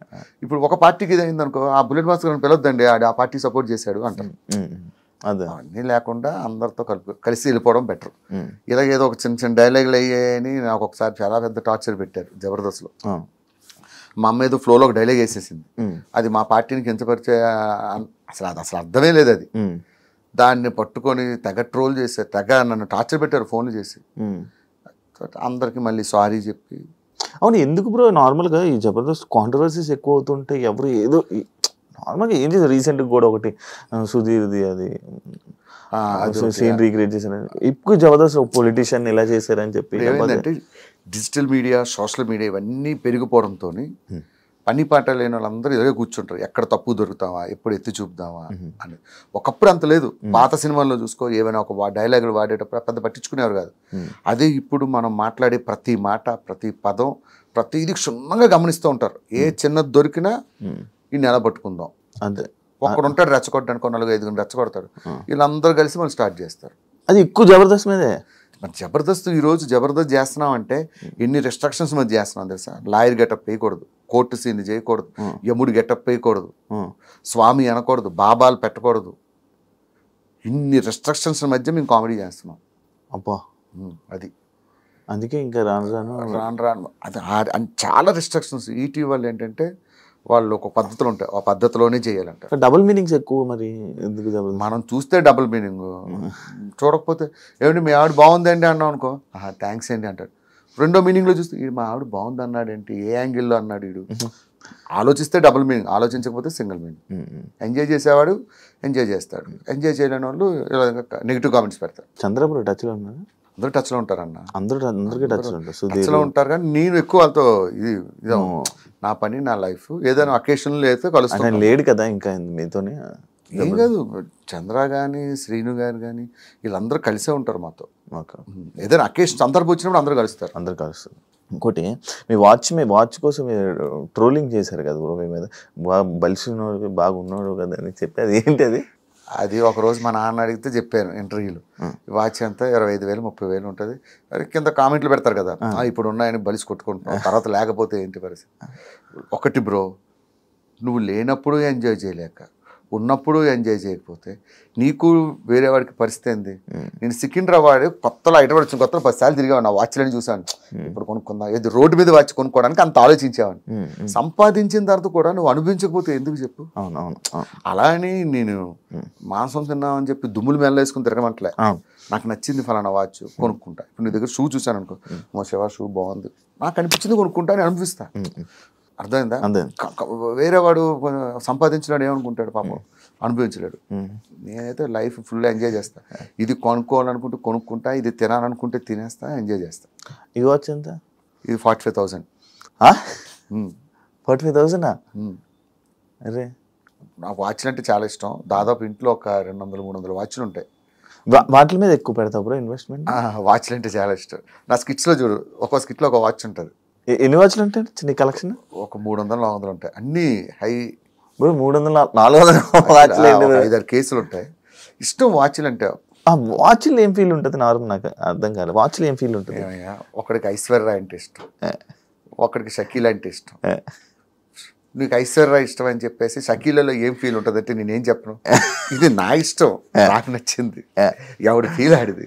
ఇప్పుడు ఒక పార్టీకి ఇది అయింది అనుకో, ఆ బుల్లెట్ భాస్కర్ పిలవద్దండి, ఆ పార్టీ సపోర్ట్ చేశాడు అంటాం. అన్నీ లేకుండా అందరితో కలిసి వెళ్ళిపోవడం బెటర్. ఇలాగేదో ఒక చిన్న చిన్న డైలాగులు అయ్యాయని నాకు ఒకసారి చాలా పెద్ద టార్చర్ పెట్టారు జబర్దస్త్లో. మా అమ్మ ఏదో ఫ్లోలో ఒక డైలాగ్ వేసేసింది, అది మా పార్టీని కించపరిచే, అసలు అర్థమే లేదు అది. దాన్ని పట్టుకొని తెగ ట్రోల్ చేశారు, తెగ నన్ను టార్చర్ పెట్టారు ఫోన్లు చేసి. అందరికి మళ్ళీ సారీ చెప్పి. అవును, ఎందుకు బ్రో నార్మల్గా ఈ జబర్దస్త్ కాంట్రవర్సీస్ ఎక్కువ అవుతుంటే ఎవరు ఏదో నార్మల్గా ఏం చేశారు? రీసెంట్గా కూడా ఒకటి సుధీర్ది అది సీన్ రీక్రియేట్ చేశారు. ఇప్పుడు జబర్దస్త్ పొలిటీషియన్ ఇలా చేశారని చెప్పి. ఏమైందంటే డిజిటల్ మీడియా, సోషల్ మీడియా ఇవన్నీ పెరిగిపోవడంతో పని పాట లేని వాళ్ళందరూ ఇలాగే కూర్చుంటారు, ఎక్కడ తప్పు దొరుకుతావా, ఎప్పుడు ఎత్తి చూపుదామా అని. ఒకప్పుడు అంత లేదు. పాత సినిమాల్లో చూసుకో, ఏమైనా ఒక డైలాగులు వాడేటప్పుడు పెద్ద పట్టించుకునేవారు కాదు. అదే ఇప్పుడు మనం మాట్లాడే ప్రతి మాట, ప్రతి పదం, ప్రతిదీ క్షుణ్ణంగా గమనిస్తూ ఉంటారు. ఏ చిన్నది దొరికినా ఈ నెల పట్టుకుందాం అంతే. ఒక్కడు ఉంటాడు రెచ్చగొట్టడానికి, 4-5 రెచ్చగొడతాడు. వీళ్ళందరూ కలిసి మనం స్టార్ట్ చేస్తారు. అది ఎక్కువ జబర్దస్త్ మీదే. మరి జబర్దస్త్ ఈరోజు జబర్దస్త్ చేస్తున్నాం అంటే ఎన్ని రెస్ట్రిక్షన్స్ మధ్య చేస్తున్నాం తెలుసా? లాయర్ గెటప్ వేయకూడదు, కోర్టు సీన్ చేయకూడదు, యముడు గెటప్ వేయకూడదు, స్వామి అనకూడదు, బాబాలు పెట్టకూడదు. ఇన్ని రెస్ట్రిక్షన్స్ మధ్య మేము కామెడీ చేస్తున్నాం. అబ్బా, అది అందుకే ఇంకా రాను అది చాలా రెస్ట్రిక్షన్స్. ఈటీవీ ఏంటంటే వాళ్ళు ఒక పద్ధతులు ఉంటాయి, ఆ పద్ధతిలోనే చేయాలంట. డబుల్ మీనింగ్స్ ఎక్కువ. మరి ఎందుకు మనం చూస్తే డబుల్ మీనింగ్, చూడకపోతే ఏమిటి మీ ఆవిడ బాగుందండి అన్నాం అనుకో, థ్యాంక్స్ అండి అంటాడు. రెండో మీనింగ్లో చూస్తే మా ఆవిడ బాగుంది అన్నాడు ఏంటి, ఏ యాంగిల్లో అన్నాడు వీడు. ఆలోచిస్తే డబుల్ మీనింగ్, ఆలోచించకపోతే సింగిల్ మీనింగ్. ఎంజాయ్ చేసేవాడు ఎంజాయ్ చేస్తాడు, ఎంజాయ్ చేయలేని వాళ్ళు నెగిటివ్ కామెంట్స్ పెడతారు. చంద్రబాబు టచ్లో ఉన్నారు, అందరూ టచ్లో ఉంటారన్న, అందరికీ టచ్లో ఉంటారు. కానీ నేను ఎక్కువ వాళ్ళతో ఇది నా పని, నా లైఫ్, ఏదైనా అకేషన్లో అయితే కలుస్తాను. లేడు కదా ఇంకా మీతోనే. ఏం కాదు, చంద్ర కానీ శ్రీను గారు కానీ వీళ్ళందరూ కలిసే ఉంటారు మాతో. ఏదైనా అకేషన్ సందర్భం వచ్చినప్పుడు అందరూ కలుస్తారు. ఇంకోటి మీ వాచ్ కోసం ట్రోలింగ్ చేశారు కదా బ్రో మీ మీద, బాగా బలిసి ఉన్నాడు బాగా ఉన్నాడు కదా అని చెప్పి, అది ఏంటి అది? అది ఒకరోజు మా నాన్న అడిగితే చెప్పాను ఇంటర్వ్యూలో, వాచ్ ఎంత 25,000 30,000 ఉంటుంది. మరి కింద కామెంట్లు పెడతారు కదా, ఇప్పుడు ఉన్నాయని బలిసి కొట్టుకుంటున్నాం, తర్వాత లేకపోతే ఏంటి పరిస్థితి. ఒకటి బ్రో, నువ్వు లేనప్పుడు ఎంజాయ్ చేయలేక ఉన్నప్పుడు ఎంజాయ్ చేయకపోతే నీకు వేరే వాడికి పరిస్థితి ఏంది? నేను సికింద్రాబాద్ కొత్తలో ఐటమ్ వచ్చిన కొత్తలో 10 సార్లు తిరిగాను, నా వాచ్లని చూసాను, ఇప్పుడు కొనుక్కుందా, ఏది రోడ్డు మీద వాచ్ కొనుక్కోవడానికి అంత ఆలోచించేవాడిని. సంపాదించిన తర్వాత కూడా నువ్వు అనుభవించకపోతే ఎందుకు చెప్పు? అలా అని నేను మాంసం తిన్నామని చెప్పి దుమ్ములు మెల్లేసుకుని తిరగమంటలే. నాకు నచ్చింది ఫలానా వాచ్ కొనుక్కుంటా. ఇప్పుడు నీ దగ్గర షూ చూసాను అనుకో, మా శివ షూ బాగుంది, నాకు అనిపించింది కొనుక్కుంటా అని అనిపిస్తా. అర్థమైందా? వేరే వాడు సంపాదించలేడు, ఏమనుకుంటాడు పాపం, అనుభవించలేడు. నేనైతే లైఫ్ ఫుల్ ఎంజాయ్ చేస్తా. ఇది కొనుక్కోవాలనుకుంటే కొనుక్కుంటా, ఇది తినాలనుకుంటే తినేస్తా, ఎంజాయ్ చేస్తా. ఈ వాచ్ ఎంత? ఇది 45,000. 45,000? అరే, నాకు వాచ్లు అంటే చాలా ఇష్టం. దాదాపు ఇంట్లో ఒక 200-300 వాచ్లు ఉంటాయి. వాటి మీద ఎక్కువ పెడతావు బ్రో ఇన్వెస్ట్మెంట్? వాచ్లు అంటే చాలా ఇష్టం. నా స్కిట్స్లో చూడు, ఒక్కో స్కిట్లో ఒక వాచ్ ఉంటుంది. ఎన్ని వాచ్లు ఉంటాయి చిన్న కలెక్షన్? ఒక 300-400 ఉంటాయి, అన్ని హై. 300-400 వాచ్లు 5-6 కేసులు ఉంటాయి. ఇష్టం వాచ్లు అంటే. వాచ్లు ఏం ఫీల్ ఉంటుంది? నార్మల్ నాకు అర్థం కాదు, వాచ్లు ఏం ఫీల్ ఉంటుంది? ఒకడికి ఐశ్వర్య అంటే ఇష్టం, ఒకడికి షకీల్ అంటే ఇష్టం. నీకు ఐశ్వర్య ఇష్టం అని చెప్పేసి షకీలలో ఏం ఫీల్ ఉంటుంది అంటే నేనేం చెప్పను, ఇది నా ఇష్టం, నాకు నచ్చింది, ఎవడు ఫీల్ ఆడిది.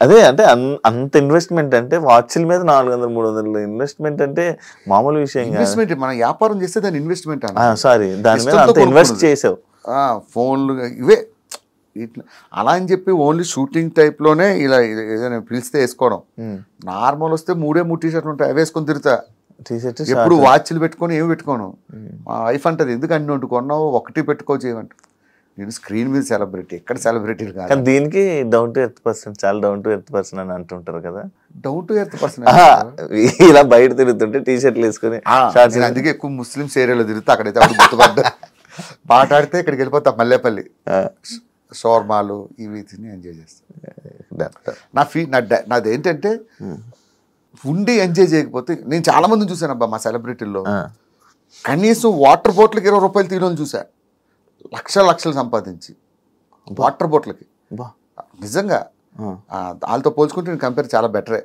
అదే అంటే అంత ఇన్వెస్ట్మెంట్ అంటే వాచ్ల మీద 400-300 ఇన్వెస్ట్మెంట్ అంటే మామూలు విషయం. ఇన్వెస్ట్మెంట్ మనం వ్యాపారం చేస్తే దాని ఇన్వెస్ట్మెంట్ సారీ, దాని మీద అంత ఇన్వెస్ట్ చేసావు. ఫోన్లు ఇవే ఇట్లా అలా అని చెప్పి ఓన్లీ షూటింగ్ టైప్లోనే ఇలా ఏదైనా పిలిస్తే వేసుకోవడం. నార్మల్ వస్తే 3 టీ-షర్ట్లు ఉంటాయి, అవి వేసుకొని తిరుగుతా. ఎప్పుడు వాచ్లు పెట్టుకొని ఏమి పెట్టుకోను. మా వైఫ్ అంటది, ఎందుకు అన్ని కొన్నావు, ఒకటి పెట్టుకోవచ్చు ఏమంట. నేను స్క్రీన్ మీద సెలబ్రిటీ, ఎక్కడ సెలబ్రిటీలు కాదు. దీనికి డౌన్ టు ఎర్త్ పర్సన్, చాలా డౌన్ టు ఎర్త్ పర్సన్ అని అంటుంటారు కదా. డౌన్ టు ఎర్త్ పర్సన్ ఇలా బయట తిరుగుతుంటే టీ-షర్ట్లు వేసుకొని, అందుకే ఎక్కువ ముస్లిమ్స్ ఏరియాలో తిరుగుతా. అక్కడైతే అప్పుడు గుర్తుపడ్డా, మాట్లాడితే ఇక్కడికి వెళ్ళిపోతా, మల్లేపల్లి షోర్మాలు ఇవి తిని ఎంజాయ్ చేస్తా. నాది ఏంటంటే ఉండి ఎంజాయ్ చేయకపోతే, నేను చాలా మందిని చూసాను అబ్బా మా సెలబ్రిటీల్లో, కనీసం వాటర్ బాటిల్కి 20 రూపాయలు తీయడం చూసా, లక్షలు సంపాదించి వాటర్ బాటిల్కి. నిజంగా వాళ్ళతో పోల్చుకుంటే నేను కంపేర్ చాలా బెటరే.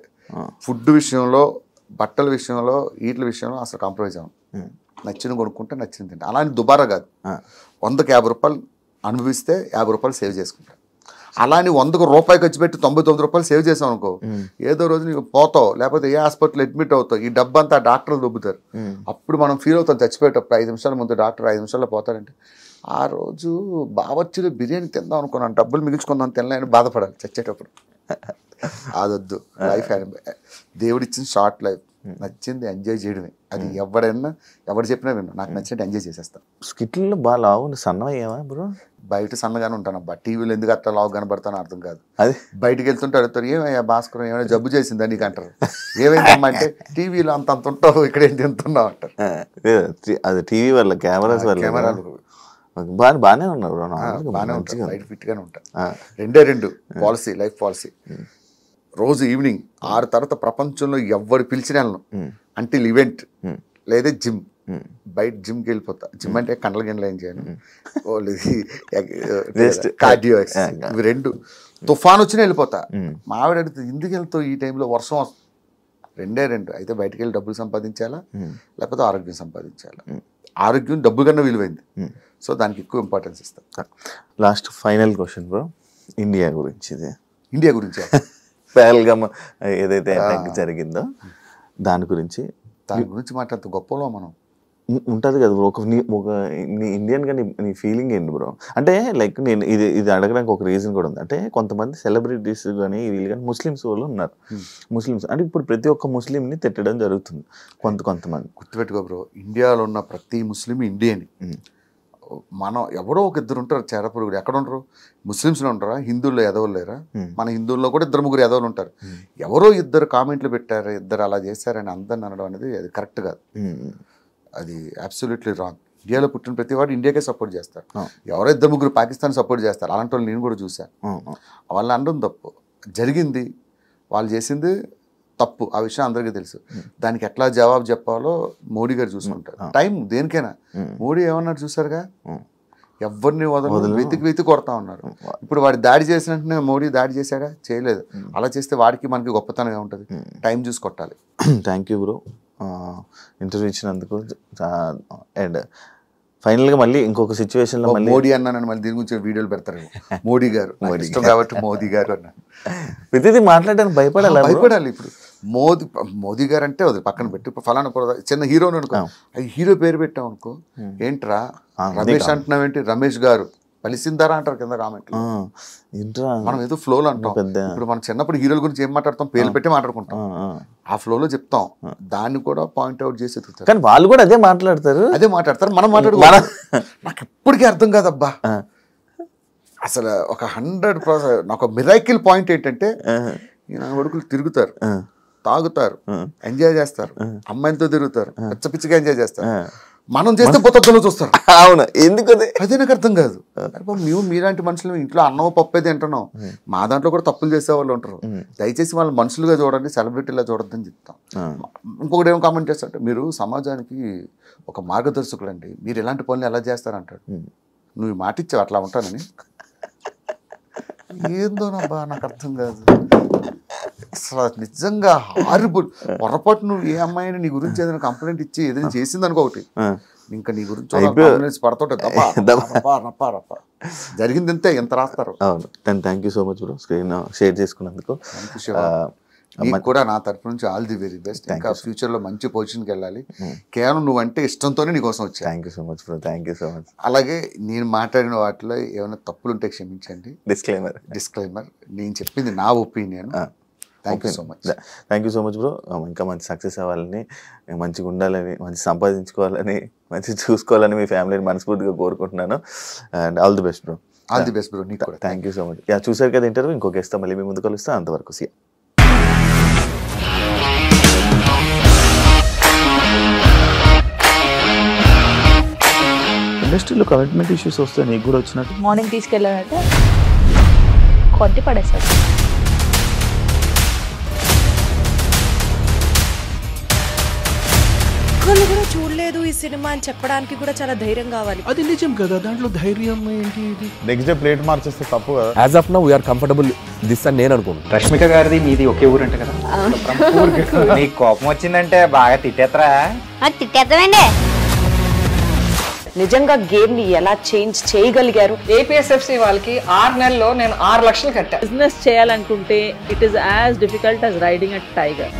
ఫుడ్ విషయంలో, బట్టల విషయంలో, వీటి విషయంలో అసలు కాంప్రమైజ్ అవ్వను. నచ్చింది కొనుక్కుంటే నచ్చింది తింటా. అలా అని దుబారా కాదు. 100కి 50 రూపాయలు అనుభవిస్తే 50 రూపాయలు సేవ్ చేసుకుంటా. అలా అని 100కు రూపాయి ఖర్చు పెట్టి 99 రూపాయలు సేవ్ చేసాం అనుకో, ఏదో రోజు నీకు పోతావు, లేకపోతే ఏ హాస్పిటల్ అడ్మిట్ అవుతావు, ఈ డబ్బంతా డాక్టర్లు దొబ్బుతారు. అప్పుడు మనం ఫీల్ అవుతాం చచ్చిపోయేటప్పుడు. 5 నిమిషాల ముందు డాక్టర్ 5 నిమిషాల్లో పోతారంటే, ఆ రోజు బావర్చిలో బిర్యానీ తిందాం అనుకున్నాను, డబ్బులు మిగిల్చుకుందాం తినలేని బాధపడాలి చచ్చేటప్పుడు. అదొద్దు. లైఫ్ దేవుడిచ్చిన షార్ట్ లైఫ్, నచ్చింది ఎంజాయ్ చేయడమే. అది ఎవరు చెప్పినా విన్నా, నాకు నచ్చినట్టు ఎంజాయ్ చేసేస్తాను. స్కిట్లో బాగా లావు సన్నమయ్యావా బ్రో? బయట సన్నగానే ఉంటాను అబ్బా, టీవీలో ఎందుకు అట్లా లావు కనబడతానో అర్థం కాదు. అది బయటకు వెళ్తుంటే అడుగుతారు, ఏమయ్యా భాస్కర్ ఏమైనా జబ్బు చేసిందా నీకు అంటారు. ఏమైందమ్మా అంటే, టీవీలో అంత ఉంటావు, ఇక్కడ ఏం తింటున్నావు అంటారు. అది టీవీ వల్ల, కెమెరాలు బాగానే ఉన్నారు, బాగానే ఉంటారు, బయట ఫిట్గానే ఉంటారు. 2 పాలసీ, లైఫ్ పాలసీ. రోజు ఈవినింగ్ 6 తర్వాత ప్రపంచంలో ఎవరు పిలిచిన అంటిల్ ఈవెంట్ లేదా జిమ్, బయట జిమ్కి వెళ్ళిపోతా. జిమ్ అంటే కండల గిండలు ఏం చేయను, కార్డియో ఎక్సర్సైజ్, ఇవి 2. తుఫాన్ వచ్చినా వెళ్ళిపోతా. మా ఆవిడ అడుగుతుంది, ఎందుకు వెళ్తావు ఈ టైంలో, వర్షం వస్తుంది. 2 అయితే బయటకు వెళ్ళి డబ్బులు సంపాదించాలా, లేకపోతే ఆరోగ్యం సంపాదించాలా. ఆరోగ్యం డబ్బు కన్నా విలువైంది, సో దానికి ఎక్కువ ఇంపార్టెన్స్ ఇస్తాం. Last final question bro, India గురించి. ఇండియా గురించి పహల్గామ్ ఏదైతే అటాక్ జరిగిందో దాని గురించి మాట్లాడుతూ గొప్పలో మనం ఉంటుంది కదా బ్రో. ఒక నీ ఇండియన్గా నీ ఫీలింగ్ ఏంటి బ్రో? అంటే లైక్ నేను ఇది అడగడానికి ఒక రీజన్ కూడా ఉంది. అంటే కొంతమంది సెలబ్రిటీస్ కానీ వీళ్ళు కానీ ముస్లిమ్స్ వాళ్ళు ఉన్నారు. ముస్లిమ్స్ అంటే ఇప్పుడు ప్రతి ఒక్క ముస్లింని తిట్టడం జరుగుతుంది కొంతమంది. గుర్తుపెట్టుకో బ్రో, ఇండియాలో ఉన్న ప్రతి ముస్లిం ఇండియన్. మనం ఎవరో ఒక 2 ఉంటారు చేరపురుగుడు. ఎక్కడ ఉంటారు? ముస్లిమ్స్లో ఉంటారా? హిందువుల్లో ఎదవలు లేరా? మన హిందువుల్లో కూడా 2-3 ఎదవలు ఉంటారు. ఎవరో 2 కామెంట్లు పెట్టారు, 2 అలా చేశారని అందరిని అనడం అనేది అది కరెక్ట్ కాదు. అది అబ్సల్యూట్లీ రాంగ్. ఇండియాలో పుట్టిన ప్రతి వాడు ఇండియాకే సపోర్ట్ చేస్తారు. ఎవరో 2-3 పాకిస్తాన్ సపోర్ట్ చేస్తారు. అలాంటి వాళ్ళు నేను కూడా చూశాను. వాళ్ళని అనడం తప్పు. జరిగింది, వాళ్ళు చేసింది తప్పు, ఆ విషయం అందరికీ తెలుసు. దానికి ఎట్లా జవాబు చెప్పాలో మోడీ గారు చూసుకుంటారు. టైం దేనికైనా. మోడీ ఏమన్నారు చూసారుగా, ఎవరిని వదలు వెతికి కొడతా ఉన్నారు. ఇప్పుడు వాడి దాడి చేసిన వెంటనే మోడీ దాడి చేశాడా? చేయలేదు. అలా చేస్తే వాడికి మనకి గొప్పతనంగా ఉంటుంది. టైం చూసి కొట్టాలి. థ్యాంక్ యూ బ్రో, ఇంటర్వ్యూ ఇచ్చినందుకు. అండ్ ఫైనల్గా మళ్ళీ ఇంకొక సిచ్యువేషన్లో మళ్ళీ మోడీ అన్నానని మళ్ళీ దీని గురించి వీడియోలు పెడతారు. మోడీ గారు ఇష్టం కాబట్టి మోదీ గారు అన్నా. ప్రతిదీ మాట్లాడడానికి భయపడాలి. ఇప్పుడు మోదీ గారు అంటే వదిలి పక్కన పెట్టి, ఇప్పుడు ఫలానా చిన్న హీరోని అనుకో, హీరో పేరు పెట్టాం అనుకో, ఏంట్రా రమేష్ అంటున్నావేంటి, రమేష్ గారు పలిసిందారా అంటారు కింద కామెంట్లు. మనం ఏదో ఫ్లోలో అంటాం. ఇప్పుడు మనం చిన్నప్పుడు హీరోల గురించి ఏం మాట్లాడతాం, పేర్లు పెట్టి మాట్లాడుకుంటాం, ఆ ఫ్లోలో చెప్తాం. దాన్ని కూడా పాయింట్అవుట్ చేసి ఎత్తుతారు. కానీ వాళ్ళు కూడా అదే మాట్లాడతారు. మనం మాట్లాడుకోవాలి. నాకు ఎప్పటికీ అర్థం కాదబ్బా అసలు. ఒక 100% నాకు మిరాకిల్ పాయింట్ ఏంటంటే, నా కొడుకులు తిరుగుతారు, తాగుతారు, ఎంజాయ్ చేస్తారు, అమ్మాయిలతో తిరుగుతారు, పిచ్చగా ఎంజాయ్ చేస్తారు. మనం చేస్తే పొద్దులో చూస్తారు. అవును, ఎందుకు అదే నాకు అర్థం కాదు. మీలాంటి మనుషులు ఇంట్లో అన్నం పప్పు అయితే తింటున్నాం, మా దాంట్లో కూడా తప్పులు చేసే వాళ్ళు ఉంటారు. దయచేసి వాళ్ళు మనుషులుగా చూడండి, సెలబ్రిటీలా చూడొద్దని చెప్తాం. ఇంకొకటి ఏమో కామెంట్ చేస్తారంటే, మీరు సమాజానికి ఒక మార్గదర్శకులు అండి, మీరు ఎలాంటి పనులు ఎలా చేస్తారంటాడు. నువ్వు మాట ఇచ్చావు అట్లా ఉంటానని. ఏందోనబ్బా నాకు అర్థం కాదు అసలు. నిజంగా హారిబుల్. పొరపాటు నువ్వు ఏ అమ్మాయిని నీ గురించి ఏదైనా కంప్లైంట్ ఇచ్చి ఏదైనా చేసింది అనుకో, ఒకటి ఇంకా నీ గురించి పడుతుంటే జరిగింది అంతే, ఎంత రాస్తారు. అవును. Thank you so much bro, screen share చేసుకున్నందుకు. నీకు కూడా నా తరఫు నుంచి ఆల్ ది వెరీ బెస్ట్. ఇంకా ఫ్యూచర్ లో మంచి పొజిషన్కి వెళ్ళాలి. కేవలం నువ్వంటే ఇష్టంతోనే నీకోసం వచ్చా. Thank you so much bro, thank you so much. అలాగే నేను మాట్లాడిన వాటిలో ఏమైనా తప్పులుంటే క్షమించండి. డిస్క్లైమర్, నేను చెప్పింది నా opinion. Thank you so much. Thank you so much bro. ఇంకా మంచి సక్సెస్ అవ్వాలని, మంచిగా ఉండాలని, మంచి సంపాదించుకోవాలని, మంచి చూసుకోవాలని మీ ఫ్యామిలీని మనస్ఫూర్తిగా కోరుకుంటున్నాను. And all the best bro. All the best bro. నీకు కూడా థ్యాంక్ యూ సో మచ్. చూసారు కదా ఇంటర్వ్యూ. ఇంకొక ఇస్తాం, మళ్ళీ మీ ముందు కలుస్తాం. అంతవరకు సీ. ఇండస్ట్రీలో కమిట్మెంట్ ఇష్యూస్ వస్తే నీకు కూడా వచ్చినట్టు. మార్నింగ్ తీసుకెళ్ళాలంటే కొట్టి పడేస్తాడు. ఒక్కళ్ళు కూడా చూడలేదు ఈ సినిమా అని చెప్పడానికి కూడా చాలా ధైర్యం కావాలి. అది నిజం కదా, దాంట్లో ధైర్యం ఏంటి? ఇది నెక్స్ట్ డే ప్లేట్ మార్చేస్తే తప్పు కదా. As of now we are comfortable this అని నేను అనుకుంటున్నాను. రష్మిక గారిది మీది ఒకే ఊరు అంటే కదా. నీకు కోపం వచ్చిందంటే బాగా తిట్టేత్తరా? తిట్టేద్దామండి. నిజంగా గేమ్ ని ఎలా చేంజ్ చేయగలిగారు. ఏపీఎస్ఎఫ్సి వాళ్ళకి 6 నెలల్లో నేను 6 లక్షలు కట్టా. బిజినెస్ చేయాలనుకుంటే it is as difficult as riding a tiger.